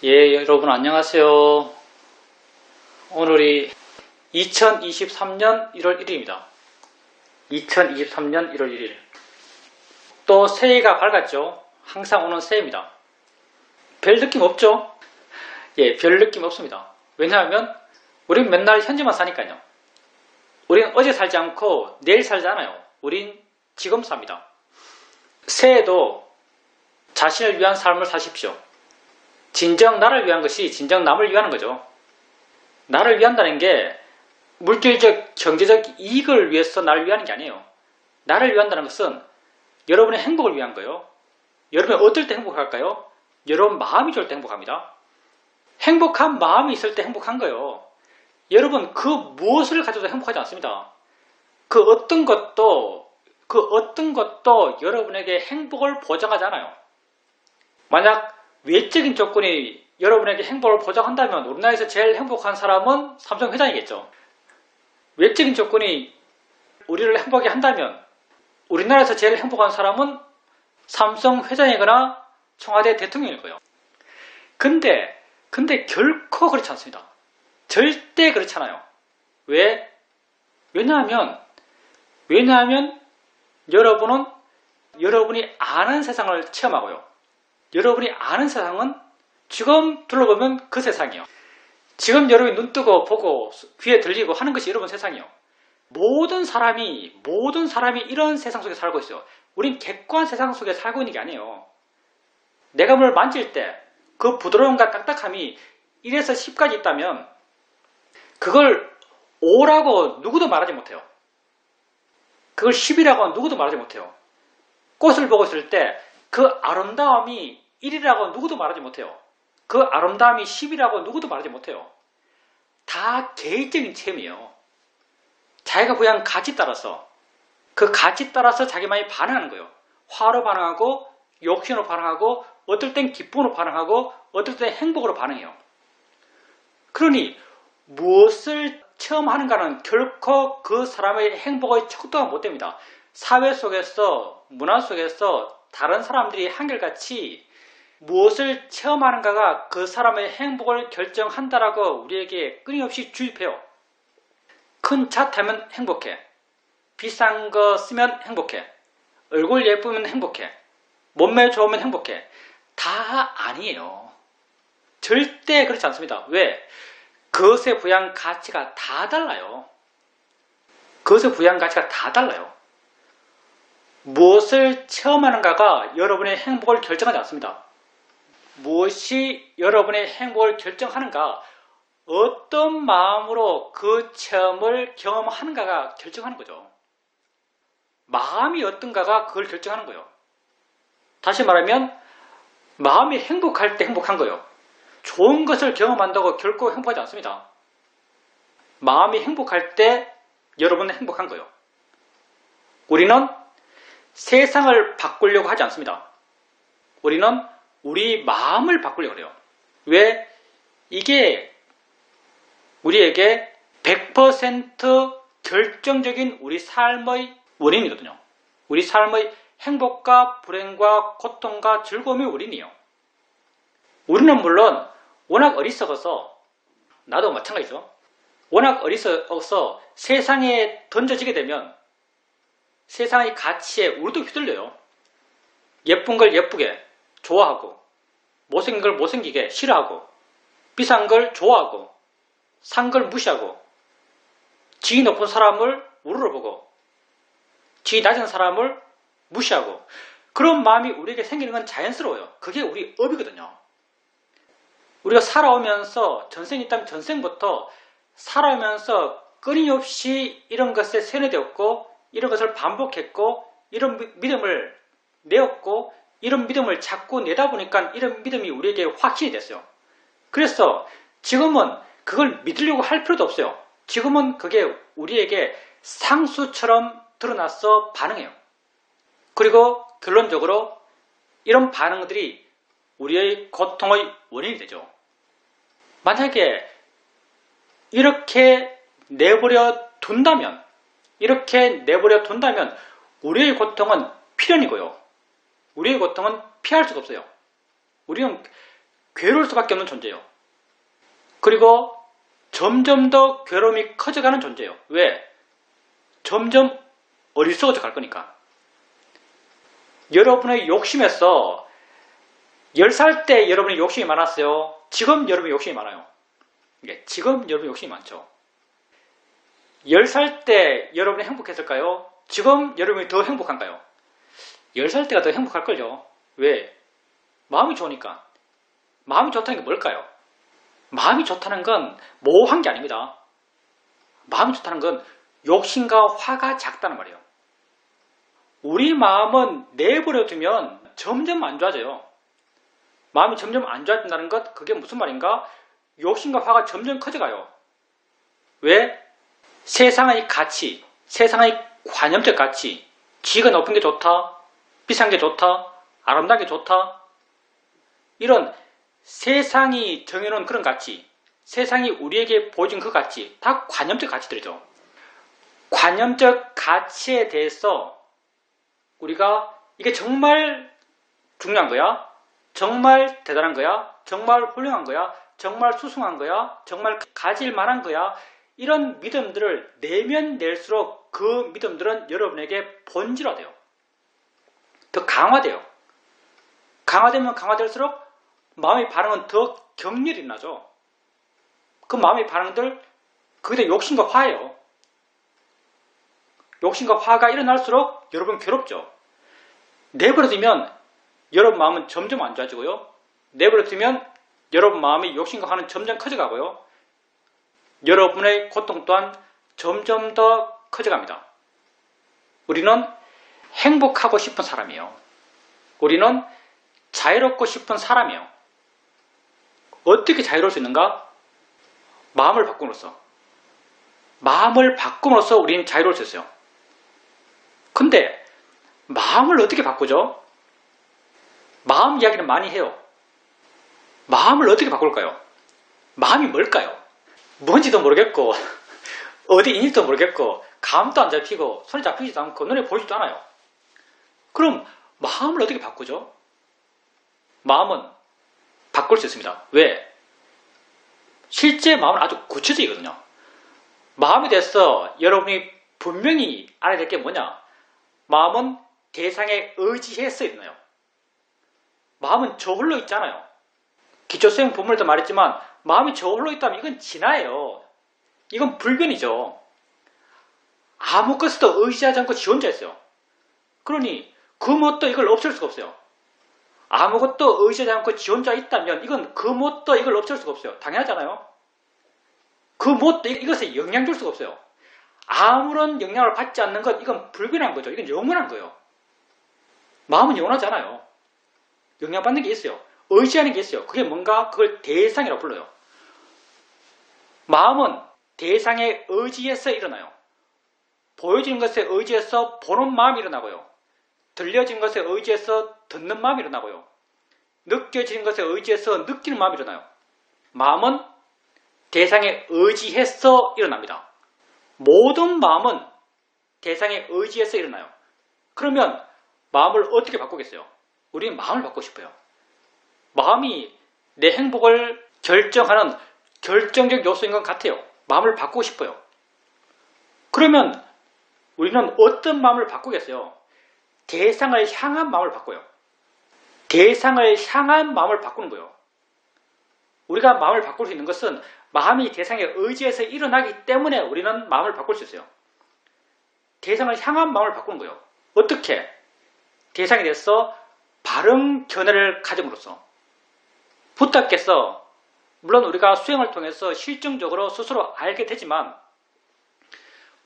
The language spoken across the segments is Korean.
예, 여러분 안녕하세요. 오늘이 2023년 1월 1일입니다. 2023년 1월 1일. 또 새해가 밝았죠. 항상 오는 새해입니다. 별 느낌 없죠? 예, 별 느낌 없습니다. 왜냐하면 우린 맨날 현재만 사니까요. 우린 어제 살지 않고 내일 살지 않아요. 우린 지금 삽니다. 새해도 자신을 위한 삶을 사십시오. 진정 나를 위한 것이 진정 남을 위하는 거죠. 나를 위한다는 게 물질적, 경제적 이익을 위해서 나를 위하는 게 아니에요. 나를 위한다는 것은 여러분의 행복을 위한 거예요. 여러분이 어떨 때 행복할까요? 여러분 마음이 좋을 때 행복합니다. 행복한 마음이 있을 때 행복한 거예요. 여러분 그 무엇을 가져도 행복하지 않습니다. 그 어떤 것도 여러분에게 행복을 보장하지 않아요. 만약 외적인 조건이 여러분에게 행복을 보장한다면 우리나라에서 제일 행복한 사람은 삼성 회장이겠죠. 외적인 조건이 우리를 행복하게 한다면 우리나라에서 제일 행복한 사람은 삼성 회장이거나 청와대 대통령일 거예요. 근데 결코 그렇지 않습니다. 절대 그렇지 않아요. 왜? 왜냐하면 여러분은 여러분이 아는 세상을 체험하고요. 여러분이 아는 세상은 지금 둘러보면 그 세상이요. 지금 여러분이 눈 뜨고 보고 귀에 들리고 하는 것이 여러분 세상이요. 모든 사람이 이런 세상 속에 살고 있어요. 우린 객관 세상 속에 살고 있는 게 아니에요. 내가 뭘 만질 때 그 부드러움과 딱딱함이 1에서 10까지 있다면 그걸 5라고 누구도 말하지 못해요. 그걸 10이라고 누구도 말하지 못해요. 꽃을 보고 있을 때 그 아름다움이 1이라고 누구도 말하지 못해요. 그 아름다움이 10이라고 누구도 말하지 못해요. 다 개인적인 체험이에요. 자기가 부여한 가치 따라서 그 가치 따라서 자기만이 반응하는 거예요. 화로 반응하고 욕심으로 반응하고 어떨 땐 기쁨으로 반응하고 어떨 땐 행복으로 반응해요. 그러니 무엇을 체험하는가는 결코 그 사람의 행복의 척도가 못 됩니다. 사회 속에서 문화 속에서 다른 사람들이 한결같이 무엇을 체험하는가가 그 사람의 행복을 결정한다라고 우리에게 끊임없이 주입해요. 큰 차 타면 행복해. 비싼 거 쓰면 행복해. 얼굴 예쁘면 행복해. 몸매 좋으면 행복해. 다 아니에요. 절대 그렇지 않습니다. 왜? 그것에 부여한 가치가 다 달라요. 그것에 부여한 가치가 다 달라요. 무엇을 체험하는가가 여러분의 행복을 결정하지 않습니다. 무엇이 여러분의 행복을 결정하는가, 어떤 마음으로 그 체험을 경험하는가가 결정하는 거죠. 마음이 어떤가가 그걸 결정하는 거예요. 다시 말하면 마음이 행복할 때 행복한 거예요. 좋은 것을 경험한다고 결코 행복하지 않습니다. 마음이 행복할 때 여러분은 행복한 거예요. 우리는 세상을 바꾸려고 하지 않습니다. 우리는 우리 마음을 바꾸려고 해요. 왜? 이게 우리에게 100% 결정적인 우리 삶의 원인이거든요. 우리 삶의 행복과 불행과 고통과 즐거움의 원인이에요. 우리는 물론 워낙 어리석어서, 나도 마찬가지죠. 워낙 어리석어서 세상에 던져지게 되면 세상의 가치에 우리도 휘둘려요. 예쁜 걸 예쁘게 좋아하고, 못생긴 걸 못생기게 싫어하고, 비싼 걸 좋아하고, 산 걸 무시하고, 지위 높은 사람을 우러러보고, 지위 낮은 사람을 무시하고, 그런 마음이 우리에게 생기는 건 자연스러워요. 그게 우리 업이거든요. 우리가 살아오면서 전생이 있다면 전생부터 살아오면서 끊임없이 이런 것에 세뇌되었고, 이런 것을 반복했고, 이런 믿음을 내었고, 이런 믿음을 자꾸 내다 보니까 이런 믿음이 우리에게 확신이 됐어요. 그래서 지금은 그걸 믿으려고 할 필요도 없어요. 지금은 그게 우리에게 상수처럼 드러나서 반응해요. 그리고 결론적으로 이런 반응들이 우리의 고통의 원인이 되죠. 만약에 이렇게 내버려 둔다면 우리의 고통은 필연이고요. 우리의 고통은 피할 수가 없어요. 우리는 괴로울 수밖에 없는 존재예요. 그리고 점점 더 괴로움이 커져가는 존재예요. 왜? 점점 어리석어져 갈 거니까. 여러분의 욕심에서 10살 때 여러분이 욕심이 많았어요? 지금 여러분이 욕심이 많아요. 지금 여러분이 욕심이 많죠. 10살 때 여러분이 행복했을까요? 지금 여러분이 더 행복한가요? 10살 때가 더 행복할걸요. 왜? 마음이 좋으니까. 마음이 좋다는 게 뭘까요? 마음이 좋다는 건 모호한 게 아닙니다. 마음이 좋다는 건 욕심과 화가 작다는 말이에요. 우리 마음은 내버려 두면 점점 안 좋아져요. 마음이 점점 안 좋아진다는 것, 그게 무슨 말인가? 욕심과 화가 점점 커져가요. 왜? 세상의 가치, 세상의 관념적 가치, 지위가 높은 게 좋다, 비싼 게 좋다, 아름다운 게 좋다, 이런 세상이 정해놓은 그런 가치, 세상이 우리에게 보여준 그 가치, 다 관념적 가치들이죠. 관념적 가치에 대해서 우리가 이게 정말 중요한 거야? 정말 대단한 거야? 정말 훌륭한 거야? 정말 수승한 거야? 정말 가질 만한 거야? 이런 믿음들을 내면 낼수록 그 믿음들은 여러분에게 본질화돼요. 더 강화돼요. 강화되면 강화될수록 마음의 반응은 더 격렬히 나죠. 그 마음의 반응들, 그게 다 욕심과 화예요. 욕심과 화가 일어날수록 여러분 괴롭죠. 내버려두면 여러분 마음은 점점 안 좋아지고요. 내버려두면 여러분 마음의 욕심과 화는 점점 커져가고요. 여러분의 고통 또한 점점 더 커져갑니다. 우리는 행복하고 싶은 사람이에요. 우리는 자유롭고 싶은 사람이에요. 어떻게 자유로울 수 있는가? 마음을 바꿈으로써. 마음을 바꿈으로써 우리는 자유로울 수 있어요. 근데 마음을 어떻게 바꾸죠? 마음 이야기는 많이 해요. 마음을 어떻게 바꿀까요? 마음이 뭘까요? 뭔지도 모르겠고 어디 있는지도 모르겠고 감도 안 잡히고 손에 잡히지도 않고 눈에 보이지도 않아요. 그럼 마음을 어떻게 바꾸죠? 마음은 바꿀 수 있습니다. 왜? 실제 마음은 아주 구체적이거든요. 마음에 대해서 여러분이 분명히 알아야 될 게 뭐냐? 마음은 대상에 의지해서 일어나요. 마음은 저홀로 있잖아요. 기초수행 본문에도 말했지만 마음이 저홀로 있다면 이건 진화예요. 이건 불변이죠. 아무것도 의지하지 않고 지 혼자 있어요. 그러니 그 무엇도 이걸 없앨 수가 없어요. 아무것도 의지하지 않고 지 혼자 있다면 이건 그 무엇도 이걸 없앨 수가 없어요. 당연하잖아요. 그 무엇도 이것에 영향 줄 수가 없어요. 아무런 영향을 받지 않는 것, 이건 불변한 거죠. 이건 영원한 거예요. 마음은 영원하지 않아요. 영향받는 게 있어요. 의지하는 게 있어요. 그게 뭔가 그걸 대상이라고 불러요. 마음은 대상에 의지해서 일어나요. 보여지는 것에 의지해서 보는 마음이 일어나고요. 들려지는 것에 의지해서 듣는 마음이 일어나고요. 느껴지는 것에 의지해서 느끼는 마음이 일어나요. 마음은 대상에 의지해서 일어납니다. 모든 마음은 대상에 의지해서 일어나요. 그러면 마음을 어떻게 바꾸겠어요? 우리는 마음을 바꾸고 싶어요. 마음이 내 행복을 결정하는 결정적 요소인 것 같아요. 마음을 바꾸고 싶어요. 그러면 우리는 어떤 마음을 바꾸겠어요? 대상을 향한 마음을 바꿔요. 대상을 향한 마음을 바꾸는 거예요. 우리가 마음을 바꿀 수 있는 것은 마음이 대상에 의지해서 일어나기 때문에 우리는 마음을 바꿀 수 있어요. 대상을 향한 마음을 바꾸는 거예요. 어떻게? 대상에 대해서 바른 견해를 가짐으로써. 부탁께서 물론 우리가 수행을 통해서 실증적으로 스스로 알게 되지만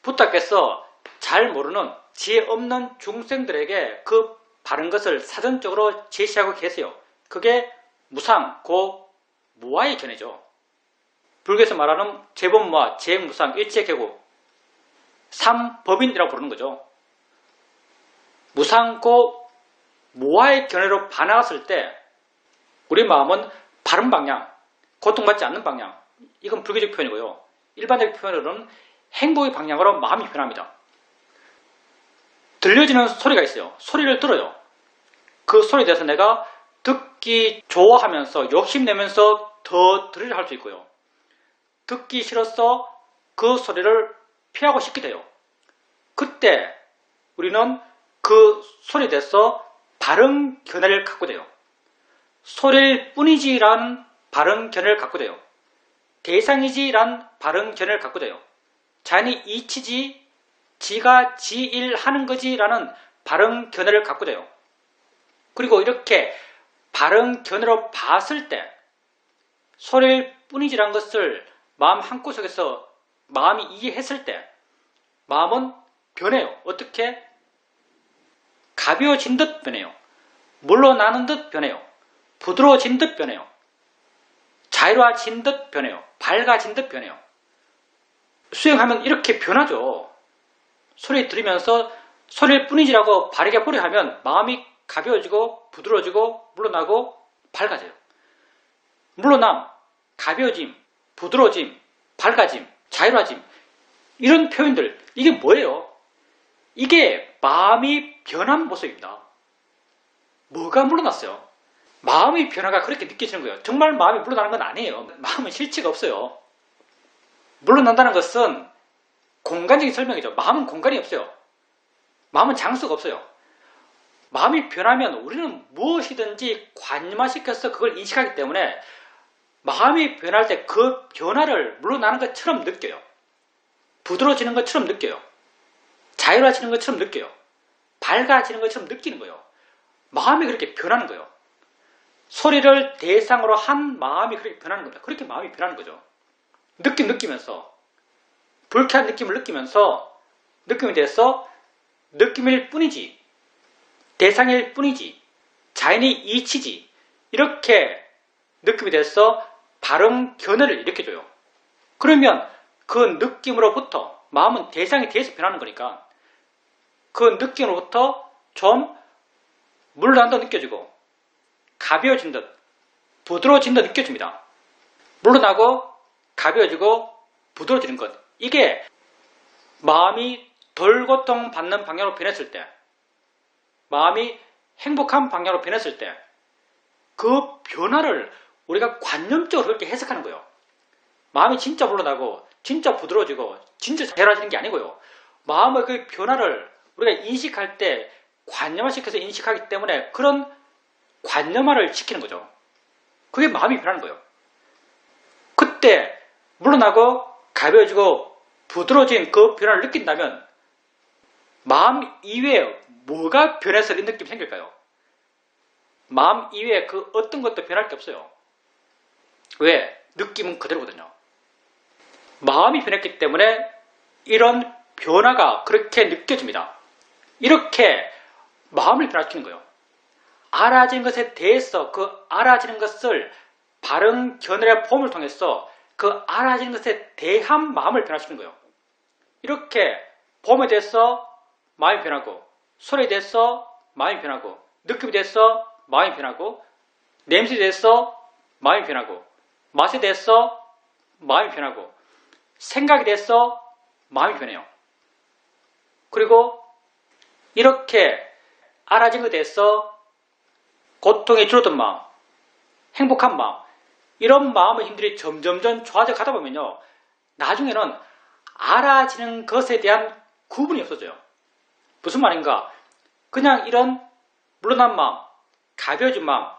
부탁께서 잘 모르는 지혜 없는 중생들에게 그 바른 것을 사전적으로 제시하고 계세요. 그게 무상, 고, 무아의 견해죠. 불교에서 말하는 재본무아, 재행무상, 일체계고, 삼법인이라고 부르는 거죠. 무상, 고, 무아의 견해로 반응했을 때 우리 마음은 바른 방향, 고통받지 않는 방향, 이건 불교적 표현이고요. 일반적 표현으로는 행복의 방향으로 마음이 변합니다. 들려지는 소리가 있어요. 소리를 들어요. 그 소리에 대해서 내가 듣기 좋아하면서 욕심내면서 더 들으려 할 수 있고요. 듣기 싫어서 그 소리를 피하고 싶게 돼요. 그때 우리는 그 소리에 대해서 바른 견해를 갖고 돼요. 소리일 뿐이지라는 바른 견해를 갖고 돼요. 대상이지라는 바른 견해를 갖고 돼요. 자연이 이치지, 지가 지일하는 거지라는 바른 견해를 갖고 돼요. 그리고 이렇게 바른 견해로 봤을 때 소리일 뿐이지라는 것을 마음 한구석에서 마음이 이해했을 때 마음은 변해요. 어떻게? 가벼워진 듯 변해요. 물러나는 듯 변해요. 부드러워진 듯 변해요. 자유로워진 듯 변해요. 밝아진 듯 변해요. 수행하면 이렇게 변하죠. 소리 들으면서 소리일 뿐이지라고 바르게 보려 하면 마음이 가벼워지고 부드러워지고 물러나고 밝아져요. 물러남, 가벼워짐, 부드러워짐, 밝아짐, 자유로워짐 이런 표현들 이게 뭐예요? 이게 마음이 변한 모습입니다. 뭐가 물러났어요? 마음의 변화가 그렇게 느껴지는 거예요. 정말 마음이 물러나는 건 아니에요. 마음은 실체가 없어요. 물러난다는 것은 공간적인 설명이죠. 마음은 공간이 없어요. 마음은 장소가 없어요. 마음이 변하면 우리는 무엇이든지 관념화시켜서 그걸 인식하기 때문에 마음이 변할 때 그 변화를 물러나는 것처럼 느껴요. 부드러워지는 것처럼 느껴요. 자유로워지는 것처럼 느껴요. 밝아지는 것처럼 느끼는 거예요. 마음이 그렇게 변하는 거예요. 소리를 대상으로 한 마음이 그렇게 변하는 겁니다. 그렇게 마음이 변하는 거죠. 느끼면서 불쾌한 느낌을 느끼면서 느낌이 돼서 느낌일 뿐이지 대상일 뿐이지 자연이 이치지 이렇게 느낌이 돼서 바른 견해를 일으켜줘요. 그러면 그 느낌으로부터 마음은 대상이 돼서 변하는 거니까 그 느낌으로부터 좀 물러난다 느껴지고 가벼워진 듯 부드러워진 듯 느껴집니다. 물러나고 가벼워지고 부드러워지는 것 이게 마음이 덜 고통받는 방향으로 변했을 때 마음이 행복한 방향으로 변했을 때 그 변화를 우리가 관념적으로 그렇게 해석하는 거예요. 마음이 진짜 물러나고 진짜 부드러워지고 진짜 자유로워지는 게 아니고요. 마음의 그 변화를 우리가 인식할 때 관념화시켜서 인식하기 때문에 그런 관념화를 시키는 거죠. 그게 마음이 변하는 거예요. 그때 물러나고 가벼워지고 부드러워진 그 변화를 느낀다면 마음 이외에 뭐가 변해서 이 느낌이 생길까요? 마음 이외에 그 어떤 것도 변할 게 없어요. 왜? 느낌은 그대로거든요. 마음이 변했기 때문에 이런 변화가 그렇게 느껴집니다. 이렇게 마음을 변화시키는 거예요. 알아지는 것에 대해서 그 알아지는 것을 바른 견해의 폼을 통해서 그 알아지는 것에 대한 마음을 변화시키는 거예요. 이렇게 봄에 대해서 마음이 변하고 소리에 대해서 마음이 변하고 느낌에 대해서 마음이 변하고 냄새에 대해서 마음이 변하고 맛에 대해서 마음이 변하고 생각에 대해서 마음이 변해요. 그리고 이렇게 알아진 것에 대해서 고통이 줄어든 마음, 행복한 마음 이런 마음의 힘들이 점점점 좋아져 가다 보면요. 나중에는 알아지는 것에 대한 구분이 없어져요. 무슨 말인가? 그냥 이런 물러난 마음, 가벼워진 마음,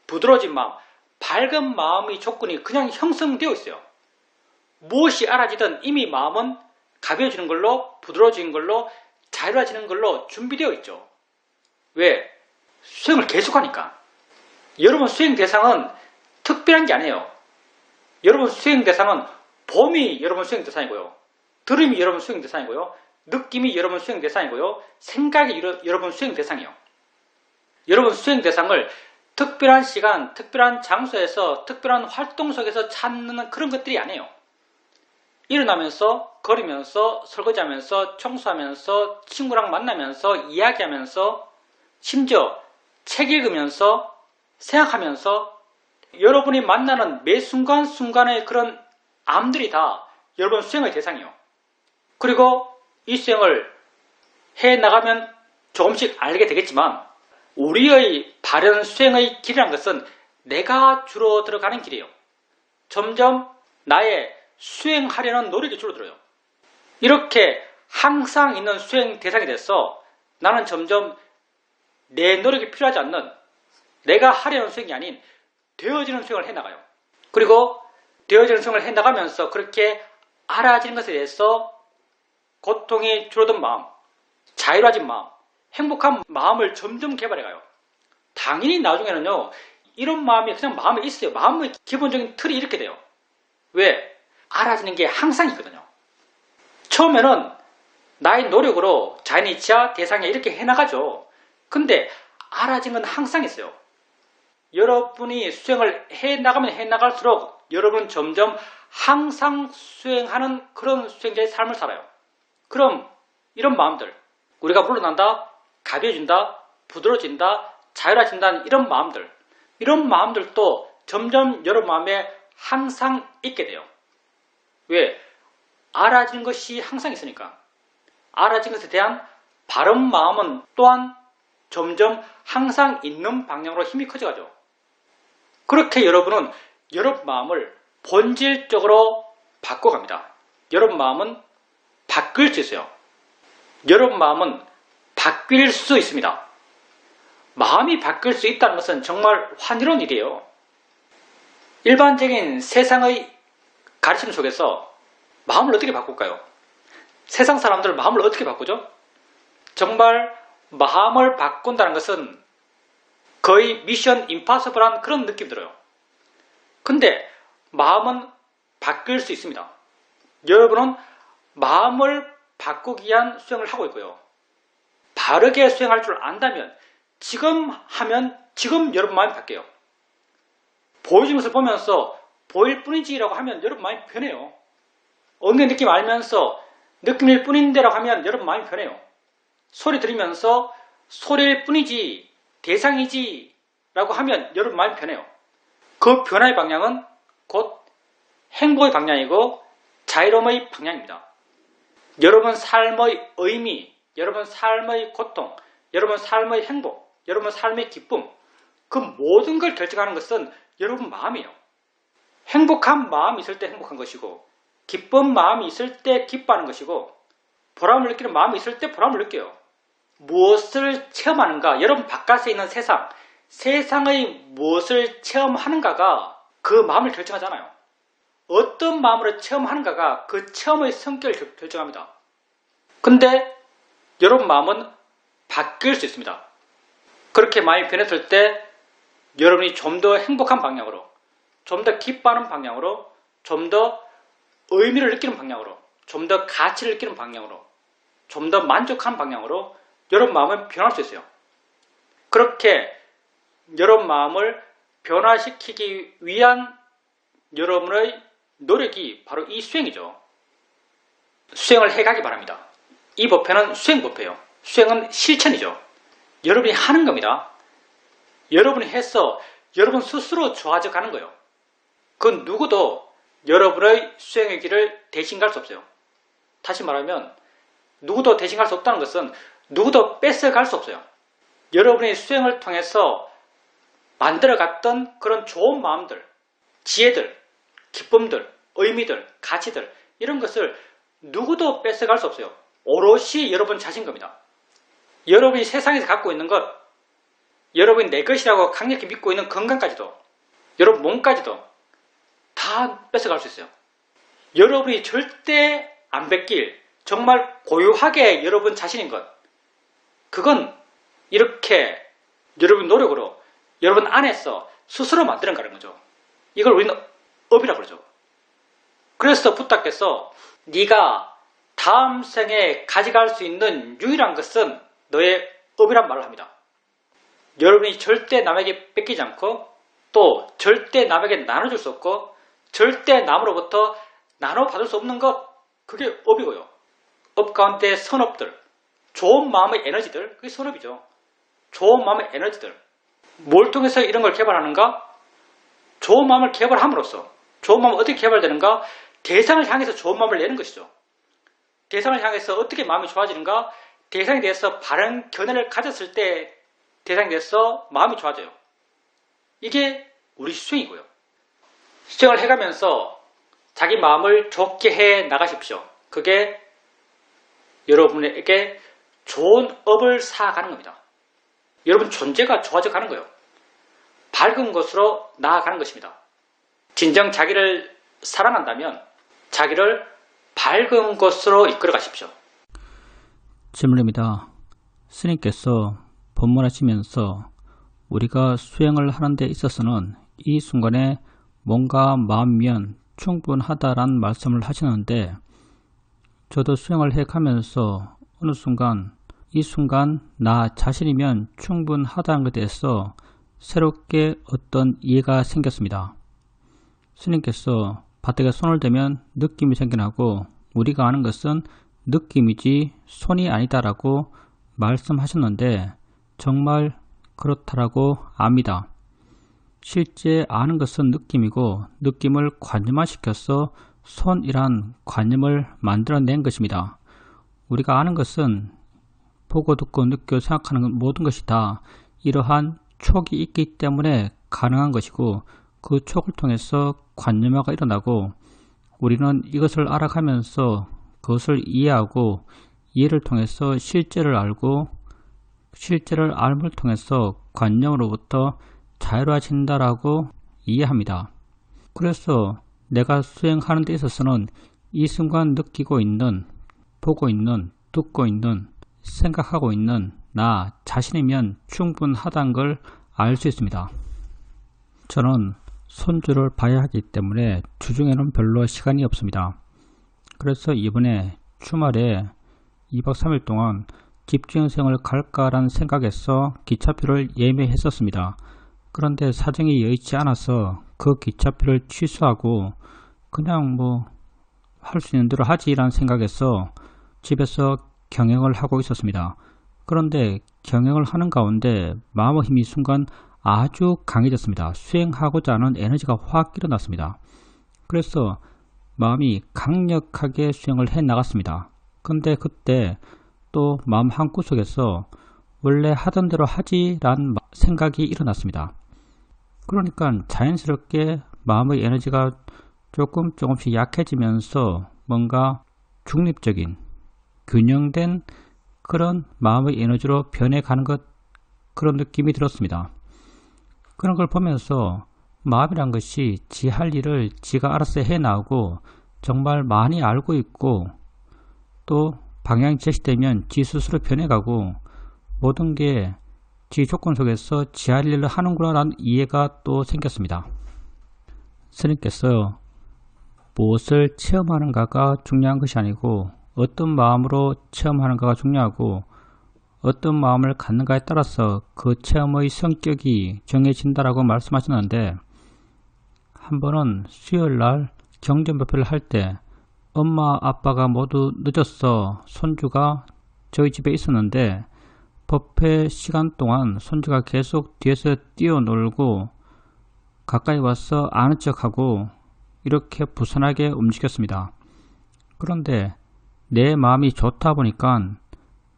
부드러워진 마음, 밝은 마음의 조건이 그냥 형성되어 있어요. 무엇이 알아지든 이미 마음은 가벼워지는 걸로, 부드러워지는 걸로, 자유로워지는 걸로 준비되어 있죠. 왜? 수행을 계속하니까. 여러분 수행 대상은 특별한 게 아니에요. 여러분 수행 대상은 봄이 여러분 수행 대상이고요. 들음이 여러분 수행 대상이고요. 느낌이 여러분 수행 대상이고요. 생각이 여러분 수행 대상이에요. 여러분 수행 대상을 특별한 시간, 특별한 장소에서 특별한 활동 속에서 찾는 그런 것들이 아니에요. 일어나면서, 걸으면서, 설거지하면서, 청소하면서, 친구랑 만나면서, 이야기하면서, 심지어 책 읽으면서, 생각하면서 여러분이 만나는 매 순간순간의 그런 암들이 다 여러분 수행의 대상이에요. 그리고 이 수행을 해나가면 조금씩 알게 되겠지만 우리의 바른 수행의 길이란 것은 내가 줄어들어가는 길이에요. 점점 나의 수행하려는 노력이 줄어들어요. 이렇게 항상 있는 수행 대상이 돼서 나는 점점 내 노력이 필요하지 않는 내가 하려는 수행이 아닌 되어지는 수행을 해나가요. 그리고 되어지는 수행을 해나가면서 그렇게 알아지는 것에 대해서 고통이 줄어든 마음, 자유로워진 마음, 행복한 마음을 점점 개발해가요. 당연히 나중에는요, 이런 마음이 그냥 마음에 있어요. 마음의 기본적인 틀이 이렇게 돼요. 왜? 알아지는 게 항상 있거든요. 처음에는 나의 노력으로 자연이치야 대상에 이렇게 해나가죠. 근데 알아진 건 항상 있어요. 여러분이 수행을 해나가면 해나갈수록 여러분은 점점 항상 수행하는 그런 수행자의 삶을 살아요. 그럼 이런 마음들, 우리가 물러난다, 가벼워진다, 부드러워진다, 자유로워진다는 이런 마음들도 점점 여러분 마음에 항상 있게 돼요. 왜? 알아진 것이 항상 있으니까. 알아진 것에 대한 바른 마음은 또한 점점 항상 있는 방향으로 힘이 커져가죠. 그렇게 여러분은 여러분 마음을 본질적으로 바꿔갑니다. 여러분 마음은 바뀔 수 있어요. 여러분 마음은 바뀔 수 있습니다. 마음이 바뀔 수 있다는 것은 정말 환희로운 일이에요. 일반적인 세상의 가르침 속에서 마음을 어떻게 바꿀까요? 세상 사람들 마음을 어떻게 바꾸죠? 정말 마음을 바꾼다는 것은 거의 미션 임파서블한 그런 느낌 들어요. 근데 마음은 바뀔 수 있습니다. 여러분은 마음을 바꾸기 위한 수행을 하고 있고요. 바르게 수행할 줄 안다면 지금 하면 지금 여러분 마음이 바뀌어요. 보여주는 것을 보면서 보일 뿐이지라고 하면 여러분 마음이 변해요. 어느 느낌 알면서 느낌일 뿐인데라고 하면 여러분 마음이 변해요. 소리 들으면서 소리일 뿐이지 대상이지 라고 하면 여러분 마음이 변해요. 그 변화의 방향은 곧 행복의 방향이고 자유로움의 방향입니다. 여러분 삶의 의미, 여러분 삶의 고통, 여러분 삶의 행복, 여러분 삶의 기쁨, 그 모든 걸 결정하는 것은 여러분 마음이에요. 행복한 마음이 있을 때 행복한 것이고 기쁜 마음이 있을 때 기뻐하는 것이고 보람을 느끼는 마음이 있을 때 보람을 느껴요. 무엇을 체험하는가, 여러분 바깥에 있는 세상의 무엇을 체험하는가가 그 마음을 결정하잖아요. 어떤 마음으로 체험하는가가 그 체험의 성격을 결정합니다. 근데 여러분 마음은 바뀔 수 있습니다. 그렇게 마음이 변했을 때 여러분이 좀 더 행복한 방향으로, 좀 더 기뻐하는 방향으로, 좀 더 의미를 느끼는 방향으로, 좀 더 가치를 느끼는 방향으로, 좀 더 만족한 방향으로 여러분 마음은 변할 수 있어요. 그렇게 여러분 마음을 변화시키기 위한 여러분의 노력이 바로 이 수행이죠. 수행을 해가기 바랍니다. 이 법회는 수행법회예요. 수행은 실천이죠. 여러분이 하는 겁니다. 여러분이 해서 여러분 스스로 좋아져 가는 거예요. 그 누구도 여러분의 수행의 길을 대신 갈 수 없어요. 다시 말하면 누구도 대신 갈 수 없다는 것은 누구도 뺏어갈 수 없어요. 여러분의 수행을 통해서 만들어갔던 그런 좋은 마음들, 지혜들, 기쁨들, 의미들, 가치들 이런 것을 누구도 뺏어갈 수 없어요. 오롯이 여러분 자신 겁니다. 여러분이 세상에서 갖고 있는 것, 여러분이 내 것이라고 강력히 믿고 있는 건강까지도, 여러분 몸까지도 다 뺏어갈 수 있어요. 여러분이 절대 안 뺏길 정말 고유하게 여러분 자신인 것, 그건 이렇게 여러분 노력으로 여러분 안에서 스스로 만들어가는 거죠. 이걸 우리는 업이라고 그러죠. 그래서 부탁해서 네가 다음 생에 가져갈 수 있는 유일한 것은 너의 업이란 말을 합니다. 여러분이 절대 남에게 뺏기지 않고 또 절대 남에게 나눠줄 수 없고 절대 남으로부터 나눠받을 수 없는 것, 그게 업이고요. 업 가운데 선업들, 좋은 마음의 에너지들, 그게 선업이죠. 좋은 마음의 에너지들. 뭘 통해서 이런 걸 개발하는가? 좋은 마음을 개발함으로써, 좋은 마음은 어떻게 개발되는가? 대상을 향해서 좋은 마음을 내는 것이죠. 대상을 향해서 어떻게 마음이 좋아지는가? 대상에 대해서 바른 견해를 가졌을 때 대상이 돼서 마음이 좋아져요. 이게 우리 수행이고요. 수행을 해가면서 자기 마음을 좋게 해 나가십시오. 그게 여러분에게 좋은 업을 쌓아가는 겁니다. 여러분 존재가 좋아져 가는 거예요. 밝은 것으로 나아가는 것입니다. 진정 자기를 사랑한다면 자기를 밝은 것으로 이끌어 가십시오. 질문입니다. 스님께서 법문하시면서 우리가 수행을 하는 데 있어서는 이 순간에 뭔가 마음이면 충분하다라는 말씀을 하시는데, 저도 수행을 해가면서 어느 순간 이 순간 나 자신이면 충분하다는 것에 대해서 새롭게 어떤 이해가 생겼습니다. 스님께서 바닥에 손을 대면 느낌이 생겨나고 우리가 아는 것은 느낌이지 손이 아니다라고 말씀하셨는데 정말 그렇다라고 압니다. 실제 아는 것은 느낌이고 느낌을 관념화시켜서 손이란 관념을 만들어낸 것입니다. 우리가 아는 것은 보고 듣고 느끼고 생각하는 모든 것이 다 이러한 촉이 있기 때문에 가능한 것이고, 그 촉을 통해서 관념화가 일어나고 우리는 이것을 알아가면서 그것을 이해하고 이해를 통해서 실제를 알고 실제를 알음을 통해서 관념으로부터 자유로워진다라고 이해합니다. 그래서 내가 수행하는 데 있어서는 이 순간 느끼고 있는, 보고 있는, 듣고 있는, 생각하고 있는 나 자신이면 충분하다는 걸 알 수 있습니다. 저는 손주를 봐야 하기 때문에 주중에는 별로 시간이 없습니다. 그래서 이번에 주말에 2박 3일 동안 집주행성을 갈까라는 생각에서 기차표를 예매했었습니다. 그런데 사정이 여의치 않아서 그 기차표를 취소하고 그냥 할 수 있는 대로 하지라는 생각에서 집에서 경영을 하고 있었습니다. 그런데 경영을 하는 가운데 마음의 힘이 순간 아주 강해졌습니다. 수행하고자 하는 에너지가 확 일어났습니다. 그래서 마음이 강력하게 수행을 해 나갔습니다. 근데 그때 또 마음 한구석에서 원래 하던 대로 하지라는 생각이 일어났습니다. 그러니까 자연스럽게 마음의 에너지가 조금씩 약해지면서 뭔가 중립적인 균형된 그런 마음의 에너지로 변해가는 그런 느낌이 들었습니다. 그런 걸 보면서 마음이란 것이 지 할 일을 지가 알아서 해 나오고 정말 많이 알고 있고 또 방향이 제시되면 지 스스로 변해가고 모든 게 지 조건 속에서 지 할 일을 하는구나 라는 이해가 또 생겼습니다. 스님께서 무엇을 체험하는가가 중요한 것이 아니고 어떤 마음으로 체험하는가가 중요하고 어떤 마음을 갖는가에 따라서 그 체험의 성격이 정해진다라고 말씀하셨는데, 한 번은 수요일날 경전법회를 할 때 엄마 아빠가 모두 늦었어. 손주가 저희 집에 있었는데 법회 시간 동안 손주가 계속 뒤에서 뛰어놀고 가까이 와서 아는 척하고 이렇게 부산하게 움직였습니다. 그런데 내 마음이 좋다 보니까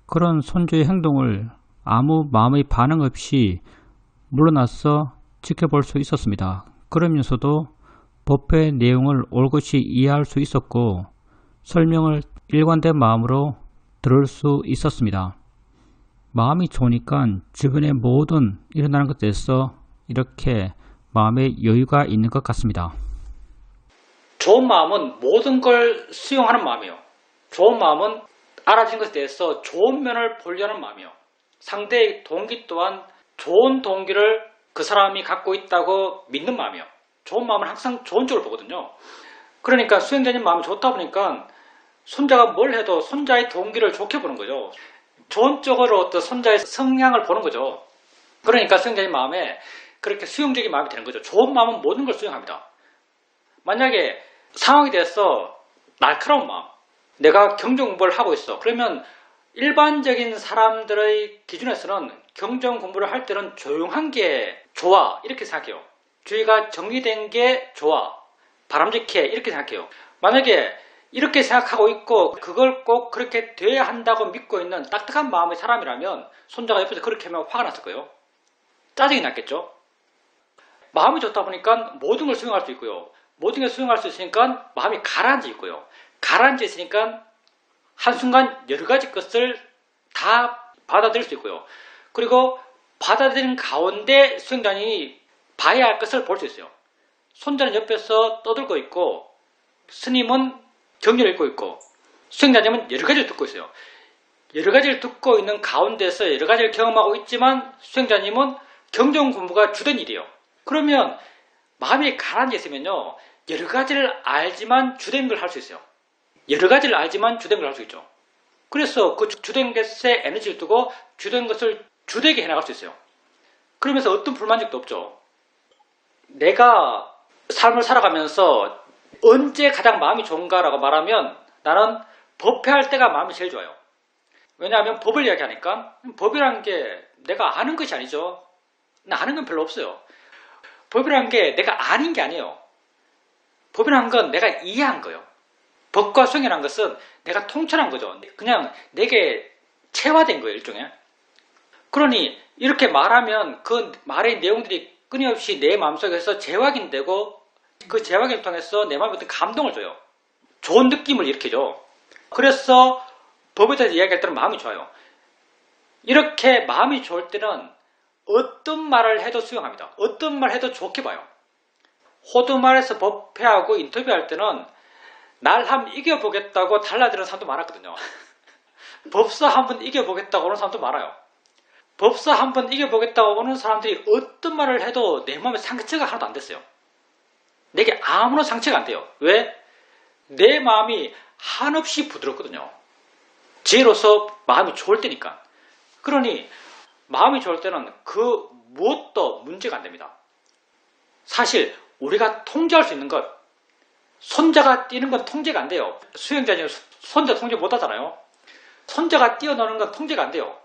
그런 손주의 행동을 아무 마음의 반응 없이 물러나서 지켜볼 수 있었습니다. 그러면서도 법회 내용을 올곧이 이해할 수 있었고 설명을 일관된 마음으로 들을 수 있었습니다. 마음이 좋으니까 주변의 모든 일어나는 것에서 이렇게 마음에 여유가 있는 것 같습니다. 좋은 마음은 모든 걸 수용하는 마음이에요. 좋은 마음은 알아진 것에 대해서 좋은 면을 보려는 마음이에요. 상대의 동기 또한 좋은 동기를 그 사람이 갖고 있다고 믿는 마음이에요. 좋은 마음은 항상 좋은 쪽을 보거든요. 그러니까 수행자님 마음이 좋다 보니까 손자가 뭘 해도 손자의 동기를 좋게 보는 거죠. 좋은 쪽으로 어떤 손자의 성향을 보는 거죠. 그러니까 수행자님 마음에 그렇게 수용적인 마음이 되는 거죠. 좋은 마음은 모든 걸 수용합니다. 만약에 상황에 대해서 날카로운 마음, 내가 경전 공부를 하고 있어. 그러면 일반적인 사람들의 기준에서는 경전 공부를 할 때는 조용한 게 좋아 이렇게 생각해요. 주의가 정리된 게 좋아, 바람직해 이렇게 생각해요. 만약에 이렇게 생각하고 있고 그걸 꼭 그렇게 돼야 한다고 믿고 있는 딱딱한 마음의 사람이라면 손자가 옆에서 그렇게 하면 화가 났을 거예요. 짜증이 났겠죠. 마음이 좋다 보니까 모든 걸 수용할 수 있고요. 모든 걸 수용할 수 있으니까 마음이 가라앉아 있고요. 가라앉아 있으니까 한순간 여러 가지 것을 다 받아들일 수 있고요. 그리고 받아들이는 가운데 수행자님이 봐야 할 것을 볼 수 있어요. 손자는 옆에서 떠들고 있고 스님은 경전을 읽고 있고 수행자님은 여러 가지를 듣고 있어요. 여러 가지를 듣고 있는 가운데서 여러 가지를 경험하고 있지만 수행자님은 경전 공부가 주된 일이에요. 그러면 마음이 가라앉아 있으면요. 여러 가지를 알지만 주된 걸 할 수 있어요. 여러 가지를 알지만 주된 걸 할 수 있죠. 그래서 그 주된 것에 에너지를 두고 주된 것을 주되게 해나갈 수 있어요. 그러면서 어떤 불만족도 없죠. 내가 삶을 살아가면서 언제 가장 마음이 좋은가라고 말하면 나는 법회할 때가 마음이 제일 좋아요. 왜냐하면 법을 이야기하니까 법이라는 게 내가 아는 것이 아니죠. 나 아는 건 별로 없어요. 법이라는 게 내가 아는 게 아니에요. 법이라는 건 내가 이해한 거예요. 법과 수행이라는 것은 내가 통찰한 거죠. 그냥 내게 체화된 거예요, 일종의. 그러니 이렇게 말하면 그 말의 내용들이 끊임없이 내 마음속에서 재확인되고 그 재확인을 통해서 내 마음에 어떤 감동을 줘요. 좋은 느낌을 일으켜줘. 그래서 법에 대해서 이야기할 때는 마음이 좋아요. 이렇게 마음이 좋을 때는 어떤 말을 해도 수용합니다. 어떤 말 해도 좋게 봐요. 호두말에서 법회하고 인터뷰할 때는 날 한번 이겨보겠다고 달라드는 사람도 많았거든요. 법사 한번 이겨보겠다고 오는 사람도 많아요. 법사 한번 이겨보겠다고 오는 사람들이 어떤 말을 해도 내 마음에 상처가 하나도 안 됐어요. 내게 아무런 상처가 안 돼요. 왜? 내 마음이 한없이 부드럽거든요. 지혜로서 마음이 좋을 때니까. 그러니 마음이 좋을 때는 그 무엇도 문제가 안 됩니다. 사실 우리가 통제할 수 있는 것, 손자가 뛰는 건 통제가 안 돼요. 수행자는 손자 통제 못 하잖아요. 손자가 뛰어노는 건 통제가 안 돼요.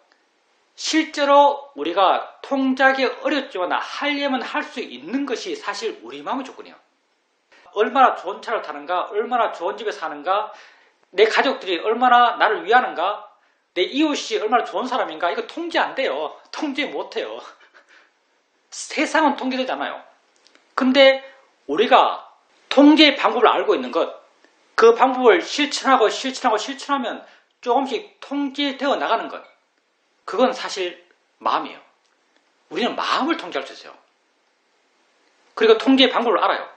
실제로 우리가 통제하기 어렵지만 하려면 할 수 있는 것이 사실 우리 마음의 조건이에요. 얼마나 좋은 차를 타는가, 얼마나 좋은 집에 사는가, 내 가족들이 얼마나 나를 위하는가, 내 이웃이 얼마나 좋은 사람인가, 이거 통제 안 돼요. 통제 못 해요. 세상은 통제되지 않아요. 근데 우리가 통제의 방법을 알고 있는 것, 그 방법을 실천하면 조금씩 통제되어 나가는 것, 그건 사실 마음이에요. 우리는 마음을 통제할 수 있어요. 그리고 통제의 방법을 알아요.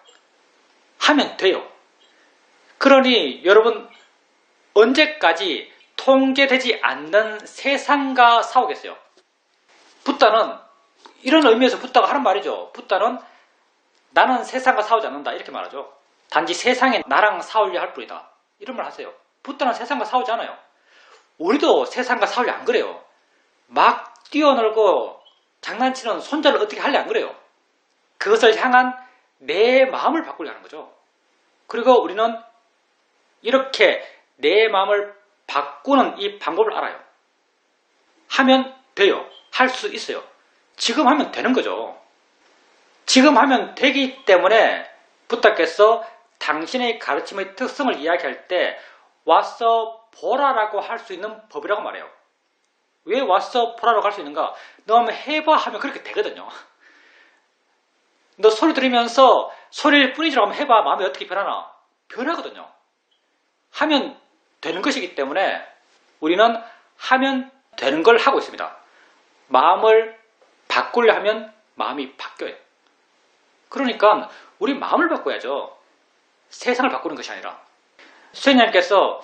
하면 돼요. 그러니 여러분 언제까지 통제되지 않는 세상과 싸우겠어요? 붓다는 이런 의미에서 붓다가 하는 말이죠. 붓다는 나는 세상과 싸우지 않는다 이렇게 말하죠. 단지 세상이 나랑 싸우려 할 뿐이다. 이런 말 하세요. 붓다는 세상과 싸우지 않아요. 우리도 세상과 싸우려 안 그래요. 막 뛰어놀고 장난치는 손자를 어떻게 하려 안 그래요. 그것을 향한 내 마음을 바꾸려 하는 거죠. 그리고 우리는 이렇게 내 마음을 바꾸는 이 방법을 알아요. 하면 돼요. 할 수 있어요. 지금 하면 되는 거죠. 지금 하면 되기 때문에 부탁께서 당신의 가르침의 특성을 이야기할 때 와서 보라라고 할 수 있는 법이라고 말해요. 왜 와서 보라라고 할 수 있는가? 너 한번 해봐 하면 그렇게 되거든요. 너 소리 들으면서 소리를 뿌리지라고 하면 해봐. 마음이 어떻게 변하나? 변하거든요. 하면 되는 것이기 때문에 우리는 하면 되는 걸 하고 있습니다. 마음을 바꾸려 하면 마음이 바뀌어요. 그러니까 우리 마음을 바꿔야죠. 세상을 바꾸는 것이 아니라. 수행자님께서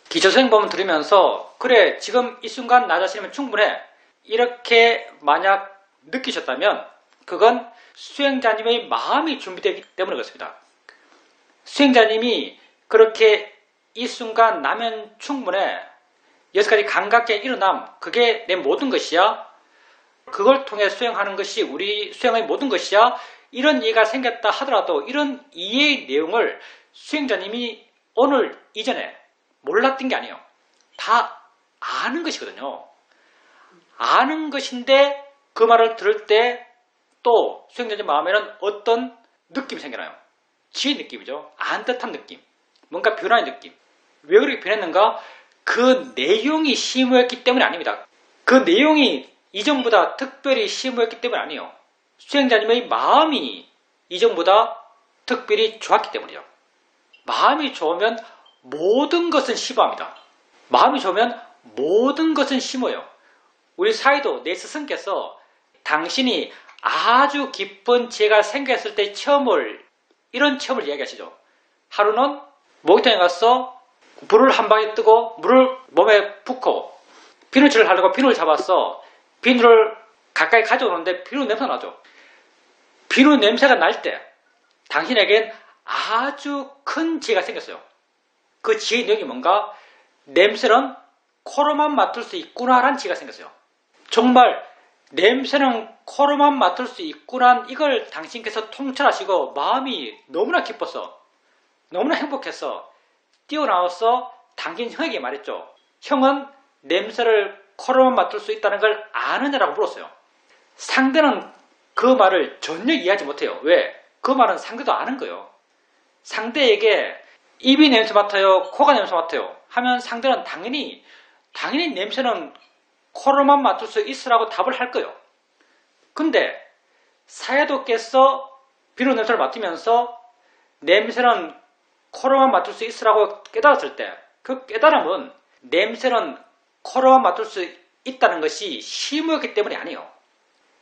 기초수행법을 들으면서 그래 지금 이 순간 나 자신이면 충분해 이렇게 만약 느끼셨다면 그건 수행자님의 마음이 준비되기 때문에 그렇습니다. 수행자님이 그렇게 이 순간 나면 충분해 6가지 감각의 일어남 그게 내 모든 것이야 그걸 통해 수행하는 것이 우리 수행의 모든 것이야 이런 이해가 생겼다 하더라도 이런 이해의 내용을 수행자님이 오늘 이전에 몰랐던 게 아니에요. 다 아는 것이거든요. 아는 것인데 그 말을 들을 때 또 수행자님 마음에는 어떤 느낌이 생겨나요. 지혜 느낌이죠. 안 듯한 느낌. 뭔가 변화의 느낌. 왜 그렇게 변했는가? 그 내용이 심오했기 때문이 아닙니다. 그 내용이 이전보다 특별히 심오했기 때문이 아니에요. 수행자님의 마음이 이전보다 특별히 좋았기 때문이죠. 마음이 좋으면 모든 것은 심오합니다. 마음이 좋으면 모든 것은 심오해요. 우리 사이도 내 스승께서 당신이 아주 깊은 지혜가 생겼을 때 이런 체험을 이야기하시죠. 하루는 목욕탕에 가서 불을 한 방에 뜨고 물을 몸에 붓고 비누칠을 하려고 비누를 잡았어. 비누를 가까이 가져오는데 비누 냄새가 나죠. 비누 냄새가 날 때 당신에겐 아주 큰 지혜가 생겼어요. 그 지혜의 내용이 뭔가? 냄새는 코로만 맡을 수 있구나라는 지혜가 생겼어요. 정말 냄새는 코로만 맡을 수 있구나, 이걸 당신께서 통찰하시고 마음이 너무나 기뻤어. 너무나 행복했어. 뛰어나와서 당신 형에게 말했죠. 형은 냄새를 코로만 맡을 수 있다는 걸 아느냐라고 물었어요. 상대는 그 말을 전혀 이해하지 못해요. 왜? 그 말은 상대도 아는 거예요. 상대에게 입이 냄새 맡아요, 코가 냄새 맡아요 하면 상대는 당연히 냄새는 코로만 맡을 수 있으라고 답을 할 거예요. 근데 사야도께서 비누 냄새를 맡으면서 냄새는 코로만 맡을 수 있으라고 깨달았을 때 그 깨달음은 냄새는 코로만 맡을 수 있다는 것이 심오했기 때문이 아니에요.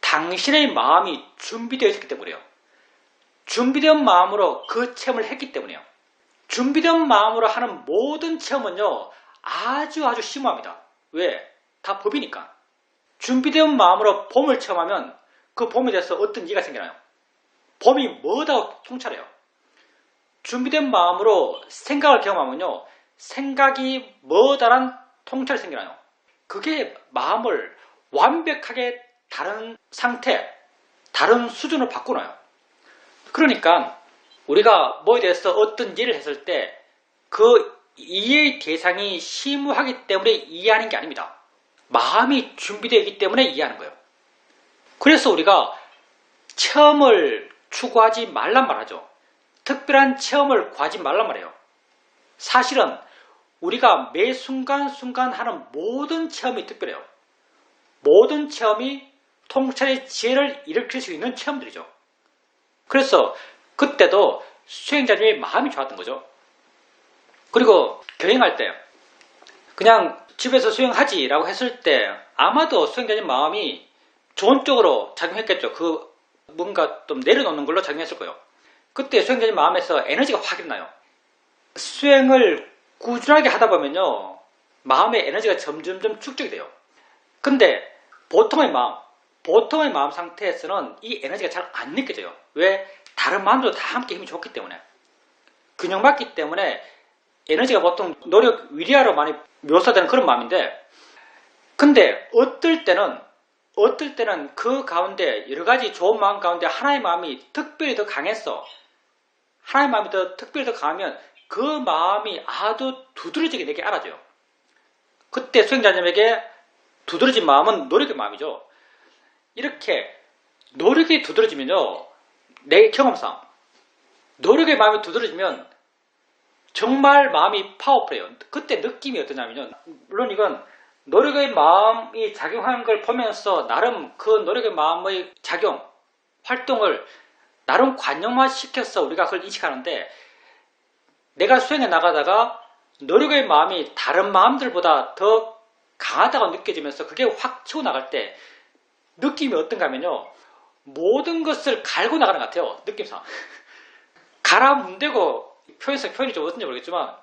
당신의 마음이 준비되어 있기 때문이에요. 준비된 마음으로 그 체험을 했기 때문이에요. 준비된 마음으로 하는 모든 체험은요, 아주 심오합니다. 왜? 다 법이니까. 준비된 마음으로 봄을 체험하면 그 봄에 대해서 어떤 이해가 생겨나요? 봄이 뭐다고 통찰해요. 준비된 마음으로 생각을 경험하면요, 생각이 뭐다란 통찰이 생겨나요. 그게 마음을 완벽하게 다른 상태, 다른 수준으로 바꾸나요. 그러니까 우리가 뭐에 대해서 어떤 일을 했을 때 그 이해의 대상이 심오하기 때문에 이해하는 게 아닙니다. 마음이 준비되어 있기 때문에 이해하는 거예요. 그래서 우리가 체험을 추구하지 말란 말하죠. 특별한 체험을 구하지 말란 말이에요. 사실은 우리가 매 순간순간 하는 모든 체험이 특별해요. 모든 체험이 통찰의 지혜를 일으킬 수 있는 체험들이죠. 그래서 그때도 수행자님의 마음이 좋았던 거죠. 그리고 여행할 때 그냥 집에서 수행하지라고 했을 때 아마도 수행자님 마음이 좋은 쪽으로 작용했겠죠. 그 뭔가 좀 내려놓는 걸로 작용했을 거예요. 그때 수행자님 마음에서 에너지가 확 일어나요. 수행을 꾸준하게 하다 보면요, 마음의 에너지가 점점점 축적이 돼요. 근데 보통의 마음 상태에서는 이 에너지가 잘 안 느껴져요. 왜? 다른 마음들도 다 함께 힘이 좋기 때문에. 균형 맞기 때문에 에너지가 보통 노력, 위리아로 많이 묘사되는 그런 마음인데, 근데 어떨 때는 그 가운데 여러 가지 좋은 마음 가운데 하나의 마음이 특별히 더 강했어. 하나의 마음이 특별히 더 강하면 그 마음이 아주 두드러지게 내게 알아줘요. 그때 수행자님에게 두드러진 마음은 노력의 마음이죠. 이렇게 노력이 두드러지면요, 내 경험상 노력의 마음이 두드러지면 정말 마음이 파워풀해요. 그때 느낌이 어떠냐면요, 물론 이건 노력의 마음이 작용하는 걸 보면서 나름 그 노력의 마음의 작용, 활동을 나름 관용화 시켜서 우리가 그걸 인식하는데, 내가 수행해 나가다가 노력의 마음이 다른 마음들보다 더 강하다고 느껴지면서 그게 확 치고 나갈 때 느낌이 어떤가 하면요, 모든 것을 갈고 나가는 것 같아요. 느낌상. 갈아 문대고, 표현이 좀 어떤지 모르겠지만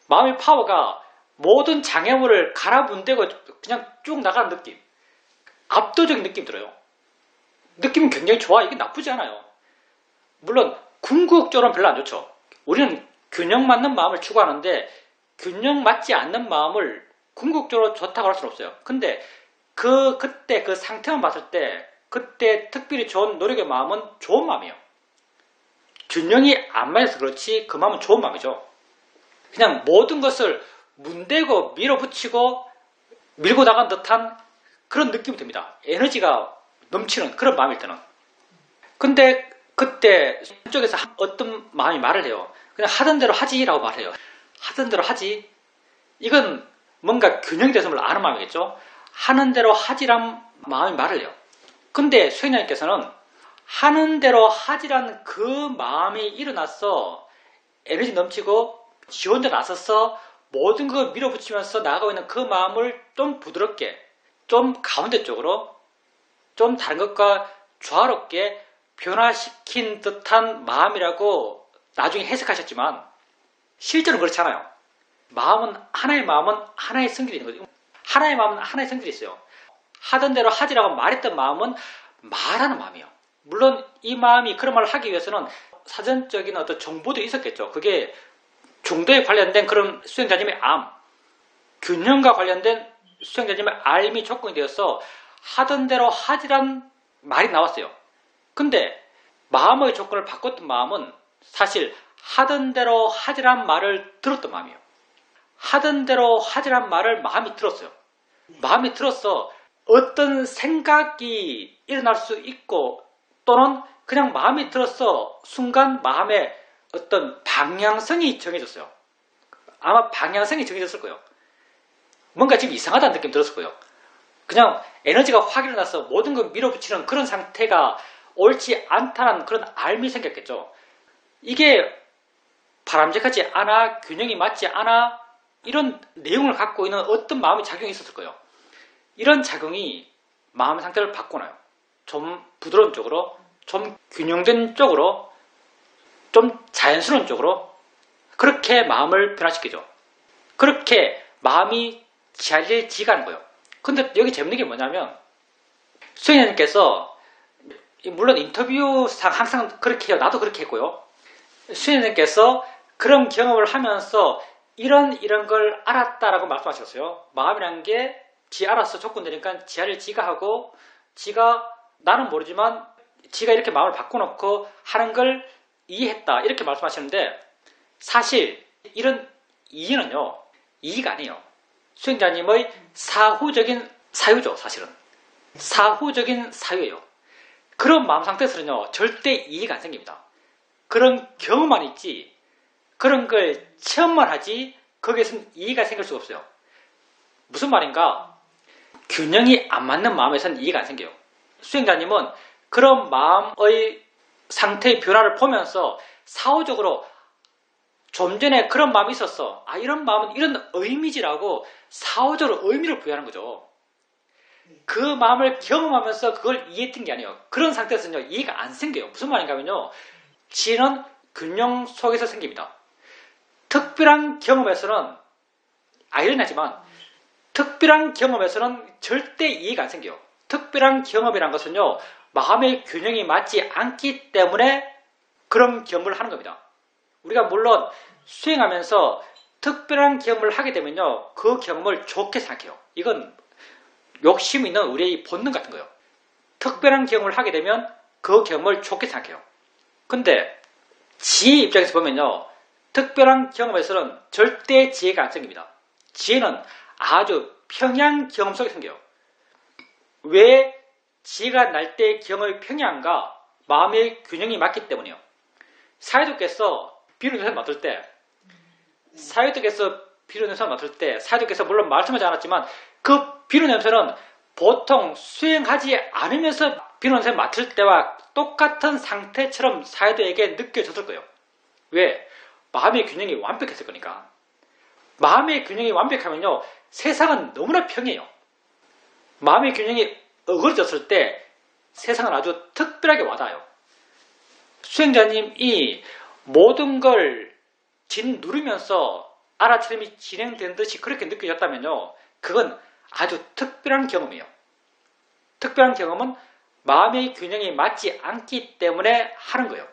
마음의 파워가 모든 장애물을 갈아 문대고 그냥 쭉 나가는 느낌, 압도적인 느낌 들어요. 느낌은 굉장히 좋아. 이게 나쁘지 않아요. 물론 궁극적으로는 별로 안 좋죠. 우리는 균형 맞는 마음을 추구하는데 균형 맞지 않는 마음을 궁극적으로 좋다고 할 수는 없어요. 근데 그때 그 상태만 봤을 때 그때 특별히 좋은 노력의 마음은 좋은 마음이에요. 균형이 안 맞아서 그렇지 그 마음은 좋은 마음이죠. 그냥 모든 것을 문대고 밀어붙이고 밀고 나간 듯한 그런 느낌이 듭니다. 에너지가 넘치는 그런 마음일 때는. 근데 그때 쪽에서 어떤 마음이 말을 해요. 그냥 하던 대로 하지라고 말해요. 하던 대로 하지. 이건 뭔가 균형됐음을 아는 마음이겠죠. 하는 대로 하지란 마음이 말을 해요. 근데 수행자님께서는 하는 대로 하지란 그 마음이 일어났어. 에너지 넘치고 지 혼자 나서서 모든 걸 밀어붙이면서 나가고 있는 그 마음을 좀 부드럽게, 좀 가운데 쪽으로, 좀 다른 것과 조화롭게 변화시킨 듯한 마음이라고 나중에 해석하셨지만 실제로는 그렇지 않아요. 하나의 마음은 하나의 성질이 있는 거죠. 하나의 마음은 하나의 성질이 있어요. 하던 대로 하지라고 말했던 마음은 말하는 마음이에요. 물론 이 마음이 그런 말을 하기 위해서는 사전적인 어떤 정보도 있었겠죠. 그게 중도에 관련된 그런 수행자님의 균형과 관련된 수행자님의 알미 조건이 되어서 하던 대로 하지란 말이 나왔어요. 근데 마음의 조건을 바꿨던 마음은 사실 하던 대로 하지란 말을 들었던 마음이에요. 하던 대로 하지란 말을 마음이 들었어요. 마음이 들어서 어떤 생각이 일어날 수 있고 또는 그냥 마음이 들어서 순간 마음에 어떤 방향성이 정해졌어요. 아마 방향성이 정해졌을 거예요. 뭔가 지금 이상하다는 느낌 들었을 거예요. 그냥 에너지가 확 일어나서 모든 걸 밀어붙이는 그런 상태가 옳지 않다는 그런 알미 생겼겠죠. 이게 바람직하지 않아, 균형이 맞지 않아, 이런 내용을 갖고 있는 어떤 마음의 작용이 있었을 거예요. 이런 작용이 마음 상태를 바꾸나요? 좀 부드러운 쪽으로, 좀 균형된 쪽으로, 좀 자연스러운 쪽으로 그렇게 마음을 변화시키죠. 그렇게 마음이 지가 하는 거예요. 근데 여기 재밌는 게 뭐냐면 수행자님께서 물론 인터뷰상 항상 그렇게 해요. 나도 그렇게 했고요. 수행자님께서 그런 경험을 하면서 이런 걸 알았다라고 말씀하셨어요. 마음이라는 게 지 알아서 조건 되니까 지하를 지가 하고 지가 나는 모르지만 지가 이렇게 마음을 바꿔놓고 하는 걸 이해했다 이렇게 말씀하시는데 사실 이런 이해는요 이해가 아니에요. 수행자님의 사후적인 사유죠. 사실은 사후적인 사유예요. 그런 마음 상태에서는요 절대 이해가 안 생깁니다. 그런 경험만 있지 그런 걸 체험만 하지 거기에서는 이해가 생길 수가 없어요. 무슨 말인가? 균형이 안 맞는 마음에서는 이해가 안 생겨요. 수행자님은 그런 마음의 상태의 변화를 보면서 사후적으로 좀 전에 그런 마음이 있었어. 이런 마음은 이런 의미지라고 사후적으로 의미를 부여하는 거죠. 그 마음을 경험하면서 그걸 이해했던 게 아니에요. 그런 상태에서는요 이해가 안 생겨요. 무슨 말인가 하면요 지는 균형 속에서 생깁니다. 특별한 경험에서는 아이러니하지만 특별한 경험에서는 절대 이해가 안 생겨요. 특별한 경험이란 것은요 마음의 균형이 맞지 않기 때문에 그런 경험을 하는 겁니다. 우리가 물론 수행하면서 특별한 경험을 하게 되면요 그 경험을 좋게 생각해요. 이건 욕심 있는 우리의 본능 같은 거예요. 특별한 경험을 하게 되면 그 경험을 좋게 생각해요. 근데 지혜 입장에서 보면요 특별한 경험에서는 절대 지혜가 안 생깁니다. 지혜는 아주 평양 경험 속에 생겨요. 왜 지혜가 날 때의 경험이 평양한가? 마음의 균형이 맞기 때문이에요. 사회도께서 비료 냄새 맡을 때 사회도께서 물론 말씀하지 않았지만 그 비료 냄새는 보통 수행하지 않으면서 비료 냄새 맡을 때와 똑같은 상태처럼 사회도에게 느껴졌을 거예요. 왜? 마음의 균형이 완벽했을 거니까. 마음의 균형이 완벽하면요 세상은 너무나 평이해요. 마음의 균형이 어그러졌을 때 세상은 아주 특별하게 와닿아요. 수행자님이 모든 걸 짓누르면서 알아차림이 진행된 듯이 그렇게 느껴졌다면요 그건 아주 특별한 경험이에요. 특별한 경험은 마음의 균형이 맞지 않기 때문에 하는 거예요.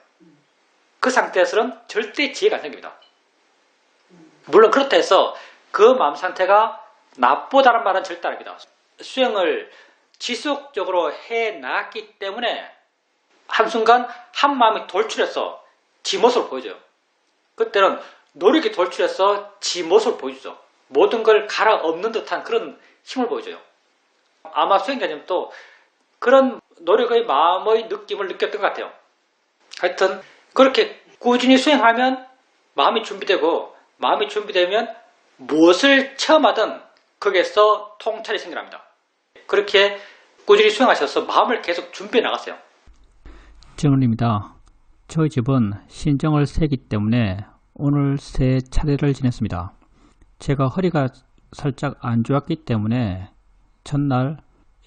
그 상태에서는 절대 지혜가 안 생깁니다. 물론 그렇다 해서 그 마음 상태가 나쁘다는 말은 절대 아닙니다. 수행을 지속적으로 해나갔기 때문에 한순간 한 마음이 돌출해서 지 모습을 보여줘요. 그때는 노력이 돌출해서 지 모습을 보여주죠. 모든 걸 갈아엎는 듯한 그런 힘을 보여줘요. 아마 수행자님도 그런 노력의 마음의 느낌을 느꼈던 것 같아요. 하여튼 그렇게 꾸준히 수행하면 마음이 준비되고 마음이 준비되면 무엇을 체험하든 거기에서 통찰이 생겨납니다. 그렇게 꾸준히 수행하셔서 마음을 계속 준비해 나갔어요. 정은입니다. 저희 집은 신정을 세기 때문에 오늘 세 차례를 지냈습니다. 제가 허리가 살짝 안 좋았기 때문에 첫날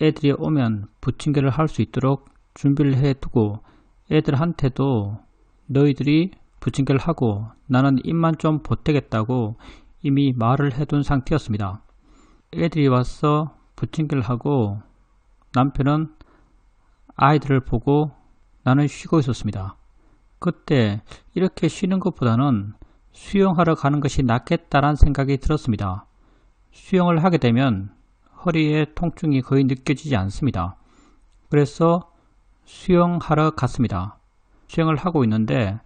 애들이 오면 부침개를 할 수 있도록 준비를 해두고 애들한테도 너희들이 부침개를 하고 나는 입만 좀 보태겠다고 이미 말을 해둔 상태였습니다. 애들이 와서 부침개를 하고 남편은 아이들을 보고 나는 쉬고 있었습니다. 그때 이렇게 쉬는 것보다는 수영하러 가는 것이 낫겠다라는 생각이 들었습니다. 수영을 하게 되면 허리에 통증이 거의 느껴지지 않습니다. 그래서 수영하러 갔습니다. 수영을 하고 있는데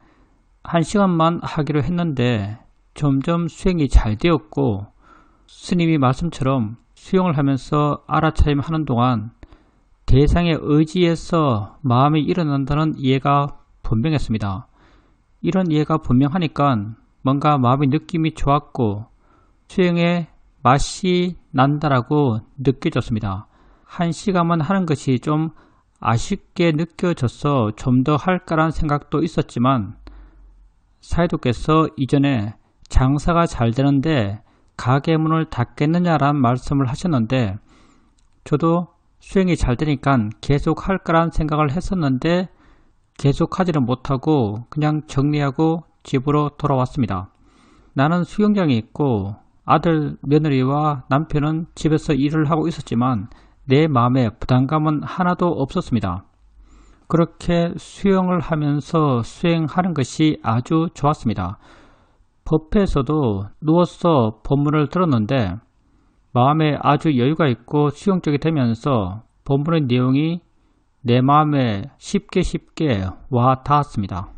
1시간만 하기로 했는데 점점 수영이 잘 되었고 스님이 말씀처럼 수영을 하면서 알아차림 하는 동안 대상의 의지에서 마음이 일어난다는 이해가 분명했습니다. 이런 이해가 분명하니까 뭔가 마음의 느낌이 좋았고 수영의 맛이 난다라고 느껴졌습니다. 1시간만 하는 것이 좀 아쉽게 느껴져서 좀 더 할까라는 생각도 있었지만 사이도께서 이전에 장사가 잘 되는데 가게 문을 닫겠느냐라는 말씀을 하셨는데 저도 수행이 잘 되니까 계속 할 거란 생각을 했었는데 계속 하지는 못하고 그냥 정리하고 집으로 돌아왔습니다. 나는 수영장에 있고 아들 며느리와 남편은 집에서 일을 하고 있었지만 내 마음에 부담감은 하나도 없었습니다. 그렇게 수영을 하면서 수행하는 것이 아주 좋았습니다. 법회에서도 누워서 법문을 들었는데 마음에 아주 여유가 있고 수용적이 되면서 법문의 내용이 내 마음에 쉽게 와 닿았습니다.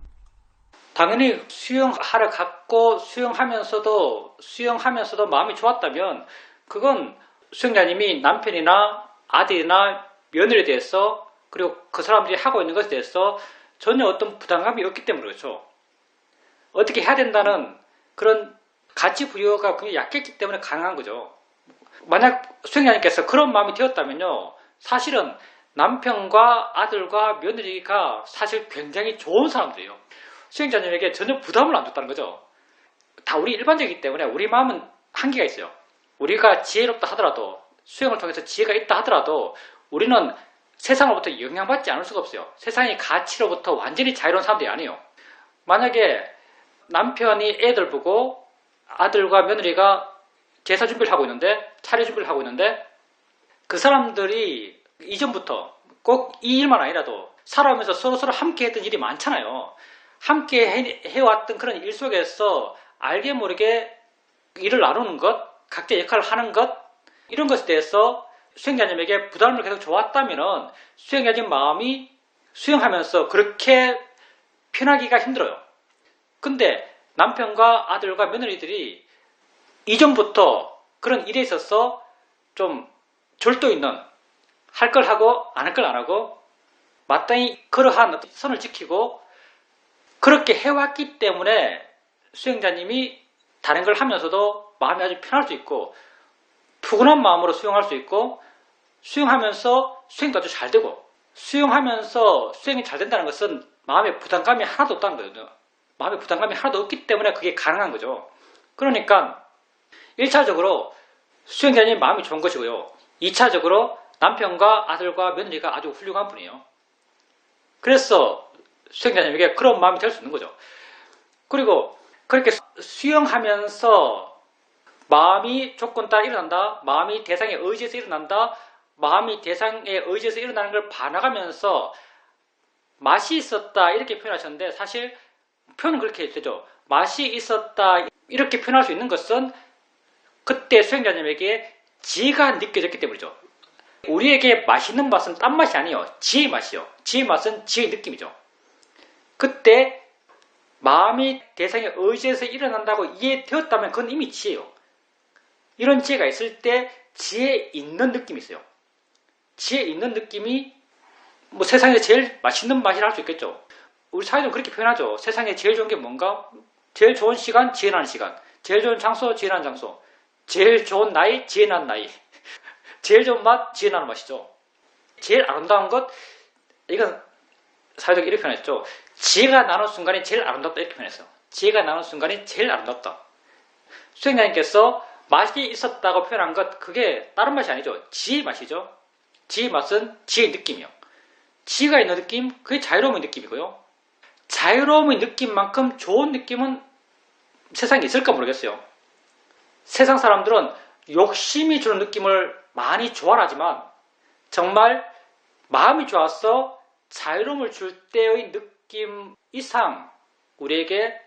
당연히 수영하러 갔고 수영하면서도 마음이 좋았다면 그건 수영자님이 남편이나 아들이나 며느리에 대해서 그리고 그 사람들이 하고 있는 것에 대해서 전혀 어떤 부담감이 없기 때문에 그렇죠. 어떻게 해야 된다는 그런 가치 부여가 굉장히 약했기 때문에 가능한 거죠. 만약 수행자님께서 그런 마음이 되었다면요, 사실은 남편과 아들과 며느리가 사실 굉장히 좋은 사람들이에요. 수행자님에게 전혀 부담을 안 줬다는 거죠. 다 우리 일반적이기 때문에 우리 마음은 한계가 있어요. 우리가 지혜롭다 하더라도 수행을 통해서 지혜가 있다 하더라도 우리는 세상으로부터 영향받지 않을 수가 없어요. 세상의 가치로부터 완전히 자유로운 사람들이 아니에요. 만약에 남편이 애들 보고 아들과 며느리가 제사 준비를 하고 있는데 차례 준비를 하고 있는데 그 사람들이 이전부터 꼭 이 일만 아니라도 살아오면서 서로 함께 했던 일이 많잖아요. 함께 해왔던 그런 일 속에서 알게 모르게 일을 나누는 것, 각자 역할을 하는 것, 이런 것에 대해서 수행자님에게 부담을 계속 줘왔다면 수행자님 마음이 수행하면서 그렇게 편하기가 힘들어요. 근데 남편과 아들과 며느리들이 이전부터 그런 일에 있어서 좀 절도 있는 할 걸 하고 안 할 걸 안 하고 마땅히 그러한 선을 지키고 그렇게 해왔기 때문에 수행자님이 다른 걸 하면서도 마음이 아주 편할 수 있고 푸근한 마음으로 수행할 수 있고 수행하면서 수행도 아주 잘 되고 수행하면서 수행이 잘 된다는 것은 마음에 부담감이 하나도 없다는 거거든요. 마음에 부담감이 하나도 없기 때문에 그게 가능한 거죠. 그러니까 1차적으로 수행자님 마음이 좋은 것이고요. 2차적으로 남편과 아들과 며느리가 아주 훌륭한 분이에요. 그래서 수행자님에게 그런 마음이 될 수 있는 거죠. 그리고 그렇게 수영하면서 마음이 조건 따라 일어난다. 마음이 대상의 의지에서 일어난다. 마음이 대상의 의지에서 일어나는 걸 반항하면서 맛이 있었다 이렇게 표현하셨는데 사실 표현은 그렇게 되죠. 맛이 있었다 이렇게 표현할 수 있는 것은 그때 수행자님에게 지혜가 느껴졌기 때문이죠. 우리에게 맛있는 맛은 딴 맛이 아니에요. 지혜의 맛이요. 지혜의 맛은 지혜의 느낌이죠. 그때 마음이 대상의 의지에서 일어난다고 이해되었다면 그건 이미 지혜예요. 이런 지혜가 있을 때 지혜 있는 느낌이 있어요. 지혜 있는 느낌이 뭐 세상에 제일 맛있는 맛이라 할 수 있겠죠. 우리 사회는 그렇게 표현하죠. 세상에 제일 좋은 게 뭔가? 제일 좋은 시간, 지혜나는 시간. 제일 좋은 장소, 지혜나는 장소. 제일 좋은 나이, 지혜나는 나이. 제일 좋은 맛, 지혜나는 맛이죠. 제일 아름다운 것, 이건 사회적 이렇게 표현했죠. 지혜가 나는 순간이 제일 아름답다 이렇게 표현했어요. 지혜가 나는 순간이 제일 아름답다. 수행자님께서 맛이 있었다고 표현한 것, 그게 다른 맛이 아니죠. 지혜의 맛이죠. 지혜의 맛은 지혜의 느낌이요. 지혜가 있는 느낌, 그게 자유로움의 느낌이고요. 자유로움의 느낌만큼 좋은 느낌은 세상에 있을까 모르겠어요. 세상 사람들은 욕심이 주는 느낌을 많이 좋아하지만 정말 마음이 좋아서 자유로움을 줄 때의 느낌 이상 우리에게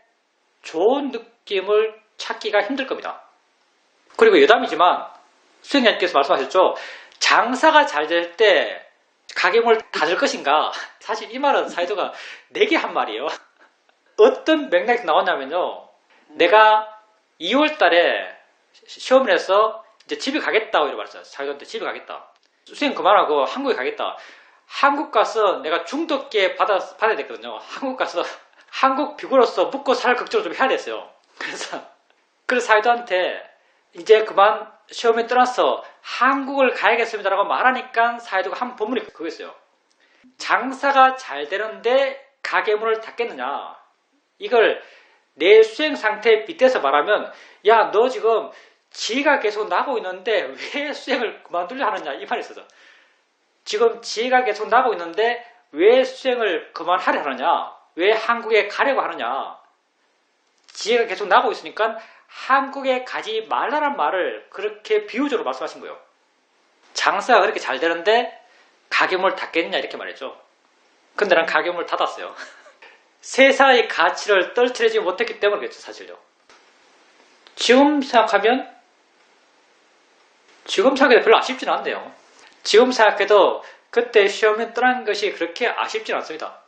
좋은 느낌을 찾기가 힘들 겁니다. 그리고 여담이지만 수행자님께서 말씀하셨죠. 장사가 잘 될 때 가게문을 닫을 것인가? 사실 이 말은 사이도가 내게 한 말이에요. 어떤 맥락이 나왔냐면요. 내가 2월 달에 시험을 해서 이제 집에 가겠다고 이러고 말했어요. 사이도한테 집에 가겠다. 수행 그만하고 한국에 가겠다. 한국 가서 내가 중독계 받아야 됐거든요. 한국 가서 한국 비구로서 묵고 살 걱정을 좀 해야 됐어요. 그래서 사이도한테 이제 그만 시험에 떠나서 한국을 가야겠습니다라고 말하니까 사이도가 한 본문이 그거였어요. 장사가 잘 되는데 가게문을 닫겠느냐. 이걸 내 수행 상태에 빗대서 말하면 야, 너 지금 지혜가 계속 나고 있는데 왜 수행을 그만두려 하느냐 이 말이 있어서 지금 지혜가 계속 나고 있는데 왜 수행을 그만하려 하느냐, 왜 한국에 가려고 하느냐. 지혜가 계속 나고 있으니까 한국에 가지 말라는 말을 그렇게 비유적으로 말씀하신 거예요. 장사가 그렇게 잘 되는데 가게문을 닫겠느냐 이렇게 말했죠. 근데 난 가게문을 닫았어요. 세상의 가치를 떨쳐내지 못했기 때문에 그랬죠, 사실요. 지금 생각해도 별로 아쉽지는 않네요. 지금 생각해도 그때 시험에 떠난 것이 그렇게 아쉽지는 않습니다.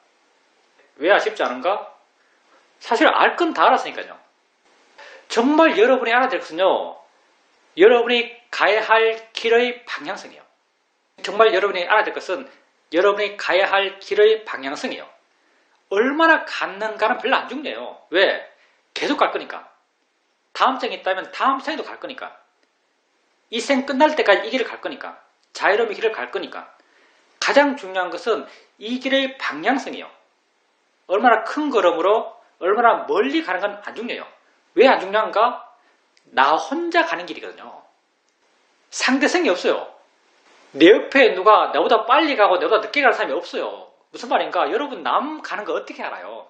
왜 아쉽지 않은가? 사실 알 건 다 알았으니까요. 정말 여러분이 알아야 될 것은요, 여러분이 가야 할 길의 방향성이에요. 정말 여러분이 알아야 될 것은 여러분이 가야 할 길의 방향성이에요. 얼마나 갔는가는 별로 안 중요해요. 왜? 계속 갈 거니까. 다음 생이 있다면 다음 생에도 갈 거니까. 이 생 끝날 때까지 이 길을 갈 거니까. 자유로움의 길을 갈 거니까. 가장 중요한 것은 이 길의 방향성이에요. 얼마나 큰 걸음으로 얼마나 멀리 가는 건 안 중요해요. 왜 안 중요한가? 나 혼자 가는 길이거든요. 상대성이 없어요. 내 옆에 누가 나보다 빨리 가고 나보다 늦게 가는 사람이 없어요. 무슨 말인가? 여러분 남 가는 거 어떻게 알아요?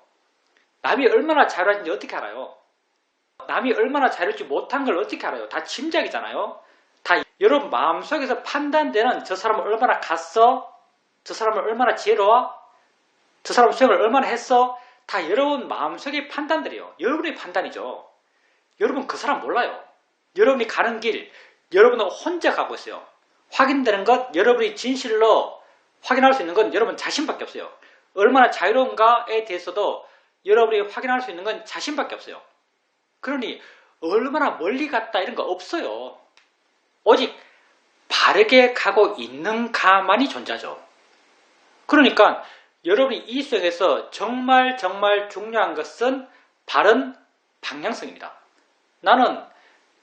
남이 얼마나 자유로운지 어떻게 알아요? 남이 얼마나 자유롭지 못한 걸 어떻게 알아요? 다 짐작이잖아요. 다 여러분 마음속에서 판단되는 저 사람은 얼마나 갔어? 저 사람은 얼마나 지혜로워? 저 사람 수행을 얼마나 했어? 다 여러분 마음속의 판단들이에요. 여러분의 판단이죠. 여러분 그 사람 몰라요. 여러분이 가는 길, 여러분은 혼자 가고 있어요. 확인되는 것, 여러분이 진실로 확인할 수 있는 건 여러분 자신밖에 없어요. 얼마나 자유로운가에 대해서도 여러분이 확인할 수 있는 건 자신밖에 없어요. 그러니 얼마나 멀리 갔다 이런 거 없어요. 오직 바르게 가고 있는가만이 존재하죠. 그러니까 여러분이 이 수행에서 정말 중요한 것은 바른 방향성입니다. 나는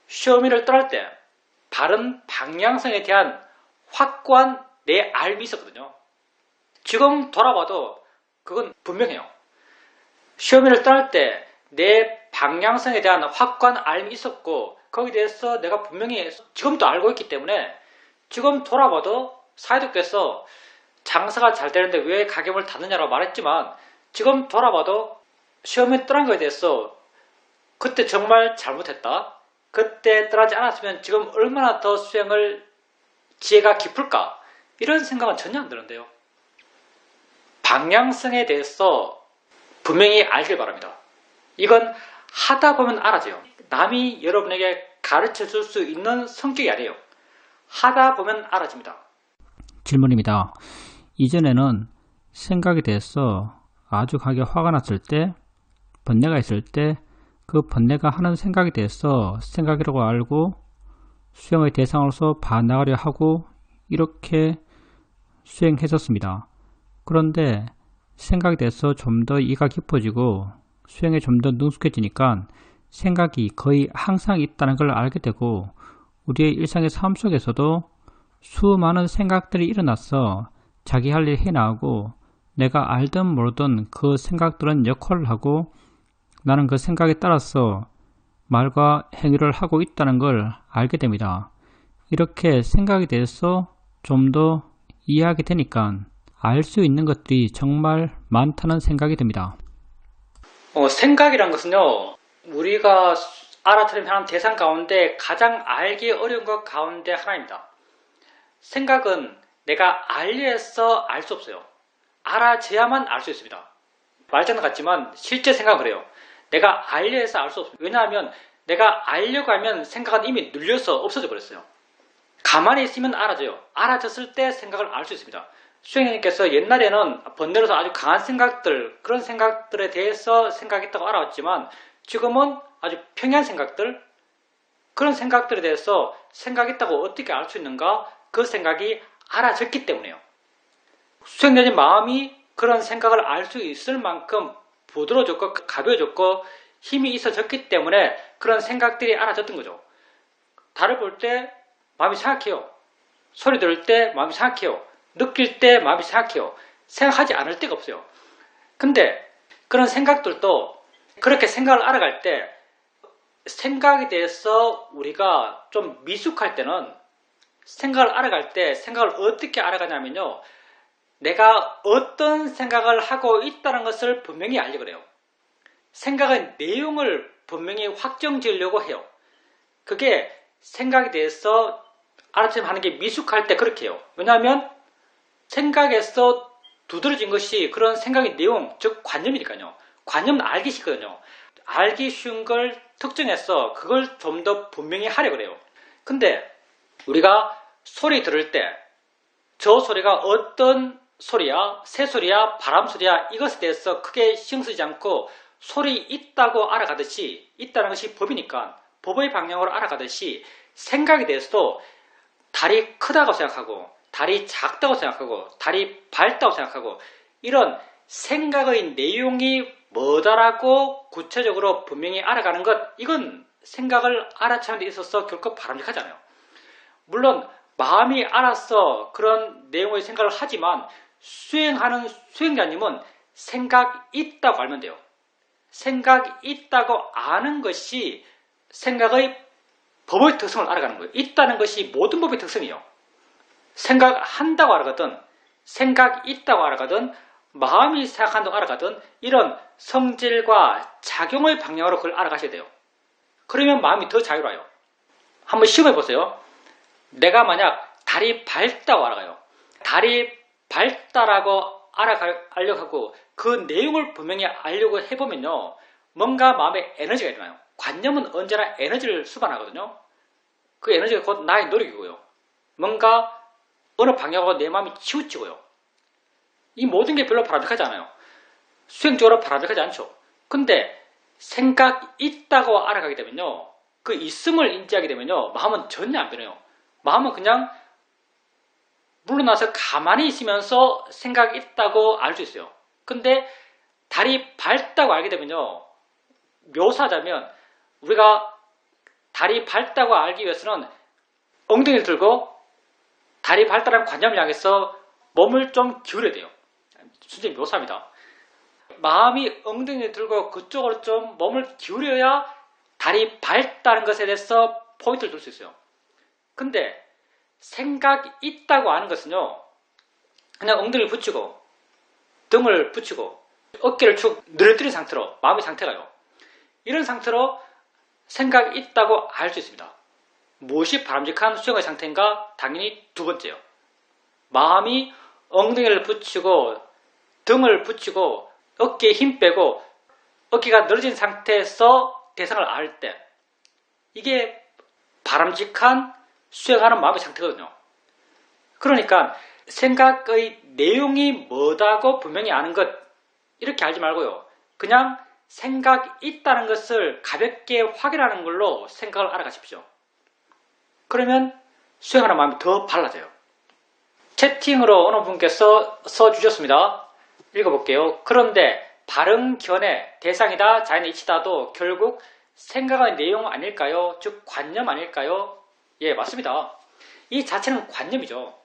시험을 떠날 때 바른 방향성에 대한 확고한 내 알미 있었거든요. 지금 돌아봐도 그건 분명해요. 시험을 떠날 때 내 방향성에 대한 확고한 알미 있었고 거기에 대해서 내가 분명히 지금도 알고 있기 때문에 지금 돌아봐도 사이도께서 장사가 잘 되는데 왜 가게문을 닫느냐라고 말했지만 지금 돌아봐도 시험에 떠난 거에 대해서 그때 정말 잘못했다. 그때 떠나지 않았으면 지금 얼마나 더 수행을 지혜가 깊을까? 이런 생각은 전혀 안 드는데요. 방향성에 대해서 분명히 알길 바랍니다. 이건 하다 보면 알아져요. 남이 여러분에게 가르쳐 줄 수 있는 성격이 아니에요. 하다 보면 알아집니다. 질문입니다. 이전에는 생각에 대해서 아주 강하게 화가 났을 때, 번뇌가 있을 때 그 번뇌가 하는 생각에 대해서 생각이라고 알고 수행의 대상으로서 반나가려 하고 이렇게 수행했었습니다. 그런데 생각에 대해서 좀 더 이해가 깊어지고 수행에 좀 더 능숙해지니까 생각이 거의 항상 있다는 걸 알게 되고 우리의 일상의 삶 속에서도 수많은 생각들이 일어나서 자기 할 일 해나가고 내가 알든 모르든 그 생각들은 역할을 하고 나는 그 생각에 따라서 말과 행위를 하고 있다는 걸 알게 됩니다. 이렇게 생각에 대해서 좀 더 이해하게 되니까 알 수 있는 것들이 정말 많다는 생각이 듭니다. 생각이란 것은요, 우리가 알아들으면 하는 대상 가운데 가장 알기 어려운 것 가운데 하나입니다. 생각은 내가 알려 해서 알 수 없어요. 알아져야만 알 수 있습니다. 말장난 같지만 실제 생각은 그래요. 내가 알려 해서 알 수 없습니다. 왜냐하면 내가 알려고 하면 생각은 이미 눌려서 없어져 버렸어요. 가만히 있으면 알아져요. 알아졌을 때 생각을 알 수 있습니다. 수행님께서 옛날에는 번뇌로서 아주 강한 생각들, 그런 생각들에 대해서 생각했다고 알아왔지만 지금은 아주 평이한 생각들, 그런 생각들에 대해서 생각했다고 어떻게 알 수 있는가? 그 생각이 알아졌기 때문에요. 수행자님 마음이 그런 생각을 알 수 있을 만큼 부드러워졌고 가벼워졌고 힘이 있어졌기 때문에 그런 생각들이 알아졌던 거죠. 달을 볼 때 마음이 생각해요. 소리 들을 때 마음이 생각해요. 느낄 때 마음이 생각해요. 생각하지 않을 때가 없어요. 근데 그런 생각들도 그렇게 생각을 알아갈 때 생각에 대해서 우리가 좀 미숙할 때는 생각을 알아갈 때 생각을 어떻게 알아가냐면요. 내가 어떤 생각을 하고 있다는 것을 분명히 알려고 해요. 생각의 내용을 분명히 확정 지으려고 해요. 그게 생각에 대해서 알아채면 하는 게 미숙할 때 그렇게 해요. 왜냐하면 생각에서 두드러진 것이 그런 생각의 내용, 즉 관념이니까요. 관념은 알기 쉽거든요. 알기 쉬운 걸 특정해서 그걸 좀 더 분명히 하려고 해요. 근데 우리가 소리 들을 때 저 소리가 어떤 소리야, 새소리야, 바람소리야 이것에 대해서 크게 신경 쓰지 않고 소리 있다고 알아가듯이 있다는 것이 법이니까 법의 방향으로 알아가듯이 생각에 대해서도 달이 크다고 생각하고 달이 작다고 생각하고 달이 밝다고 생각하고 이런 생각의 내용이 뭐다라고 구체적으로 분명히 알아가는 것 이건 생각을 알아차는 데 있어서 결코 바람직하지 않아요. 물론 마음이 알아서 그런 내용의 생각을 하지만 수행하는 수행자님은 생각 있다고 알면 돼요. 생각 있다고 아는 것이 생각의 법의 특성을 알아가는 거예요. 있다는 것이 모든 법의 특성이에요. 생각한다고 알아가든 생각 있다고 알아가든 마음이 생각한다고 알아가든 이런 성질과 작용의 방향으로 그걸 알아가셔야 돼요. 그러면 마음이 더 자유로워요. 한번 시험해 보세요. 내가 만약 달이 밝다고 알아가요. 달이 밝다라고 알려고 하고 그 내용을 분명히 알려고 해보면요. 뭔가 마음에 에너지가 일어나요. 관념은 언제나 에너지를 수반하거든요. 그 에너지가 곧 나의 노력이고요. 뭔가 어느 방향으로 내 마음이 치우치고요. 이 모든 게 별로 바람직하지 않아요. 수행적으로 바람직하지 않죠. 근데 생각 있다고 알아가게 되면요. 그 있음을 인지하게 되면요. 마음은 전혀 안 변해요. 마음은 그냥 물러나서 가만히 있으면서 생각이 있다고 알 수 있어요. 근데 달이 밝다고 알게 되면요. 묘사하자면 우리가 달이 밝다고 알기 위해서는 엉덩이를 들고 달이 밝다는 관념을 향해서 몸을 좀 기울여야 돼요. 순전히 묘사입니다. 마음이 엉덩이를 들고 그쪽으로 좀 몸을 기울여야 달이 밝다는 것에 대해서 포인트를 둘 수 있어요. 근데 생각이 있다고 아는 것은요. 그냥 엉덩이를 붙이고 등을 붙이고 어깨를 축 늘어뜨린 상태로 마음의 상태가요. 이런 상태로 생각이 있다고 알 수 있습니다. 무엇이 바람직한 수행의 상태인가? 당연히 두 번째요. 마음이 엉덩이를 붙이고 등을 붙이고 어깨에 힘 빼고 어깨가 늘어진 상태에서 대상을 알 때 이게 바람직한 수행하는 마음의 상태거든요. 그러니까 생각의 내용이 뭐다고 분명히 아는 것 이렇게 알지 말고요. 그냥 생각이 있다는 것을 가볍게 확인하는 걸로 생각을 알아가십시오. 그러면 수행하는 마음이 더 발라져요. 채팅으로 어느 분께서 써주셨습니다. 읽어볼게요. 그런데 바른 견해, 대상이다, 자연의 이치다도 결국 생각의 내용 아닐까요? 즉 관념 아닐까요? 예, 맞습니다. 이 자체는 관념이죠.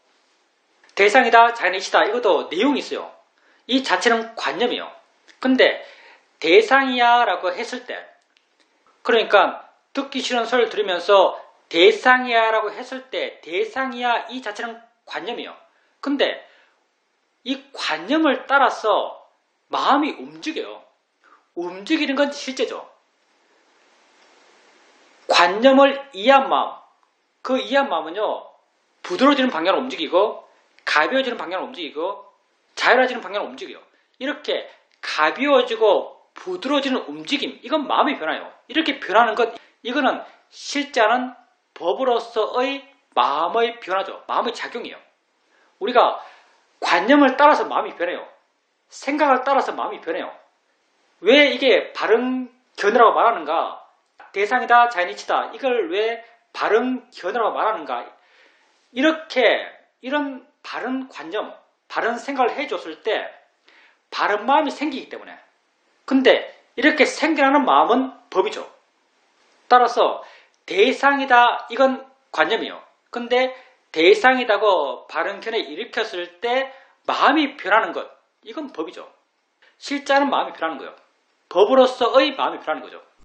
대상이다, 자연의 이치다 이것도 내용이 있어요. 이 자체는 관념이에요. 근데 대상이야 라고 했을 때, 그러니까 듣기 싫은 소리를 들으면서 대상이야 라고 했을 때 대상이야 이 자체는 관념이에요. 근데 이 관념을 따라서 마음이 움직여요. 움직이는 건 실제죠. 관념을 이해한 마음, 그 이해한 마음은요, 부드러워지는 방향으로 움직이고 가벼워지는 방향으로 움직이고 자유로워지는 방향으로 움직여요. 이렇게 가벼워지고 부드러워지는 움직임, 이건 마음의 변화예요. 이렇게 변하는 것, 이거는 실제는 법으로서의 마음의 변화죠. 마음의 작용이에요. 우리가 관념을 따라서 마음이 변해요. 생각을 따라서 마음이 변해요. 왜 이게 바른 견해라고 말하는가? 대상이다, 자연이치다. 이걸 왜 바른 견해라고 말하는가? 이런 바른 관념, 바른 생각을 해줬을 때 바른 마음이 생기기 때문에. 근데 이렇게 생겨나는 마음은 법이죠. 따라서 대상이다, 이건 관념이에요. 근데 대상이다고 바른 견해 일으켰을 때 마음이 변하는 것, 이건 법이죠. 실제는 마음이 변하는 거예요. 법으로서의 마음이 변하는 거죠.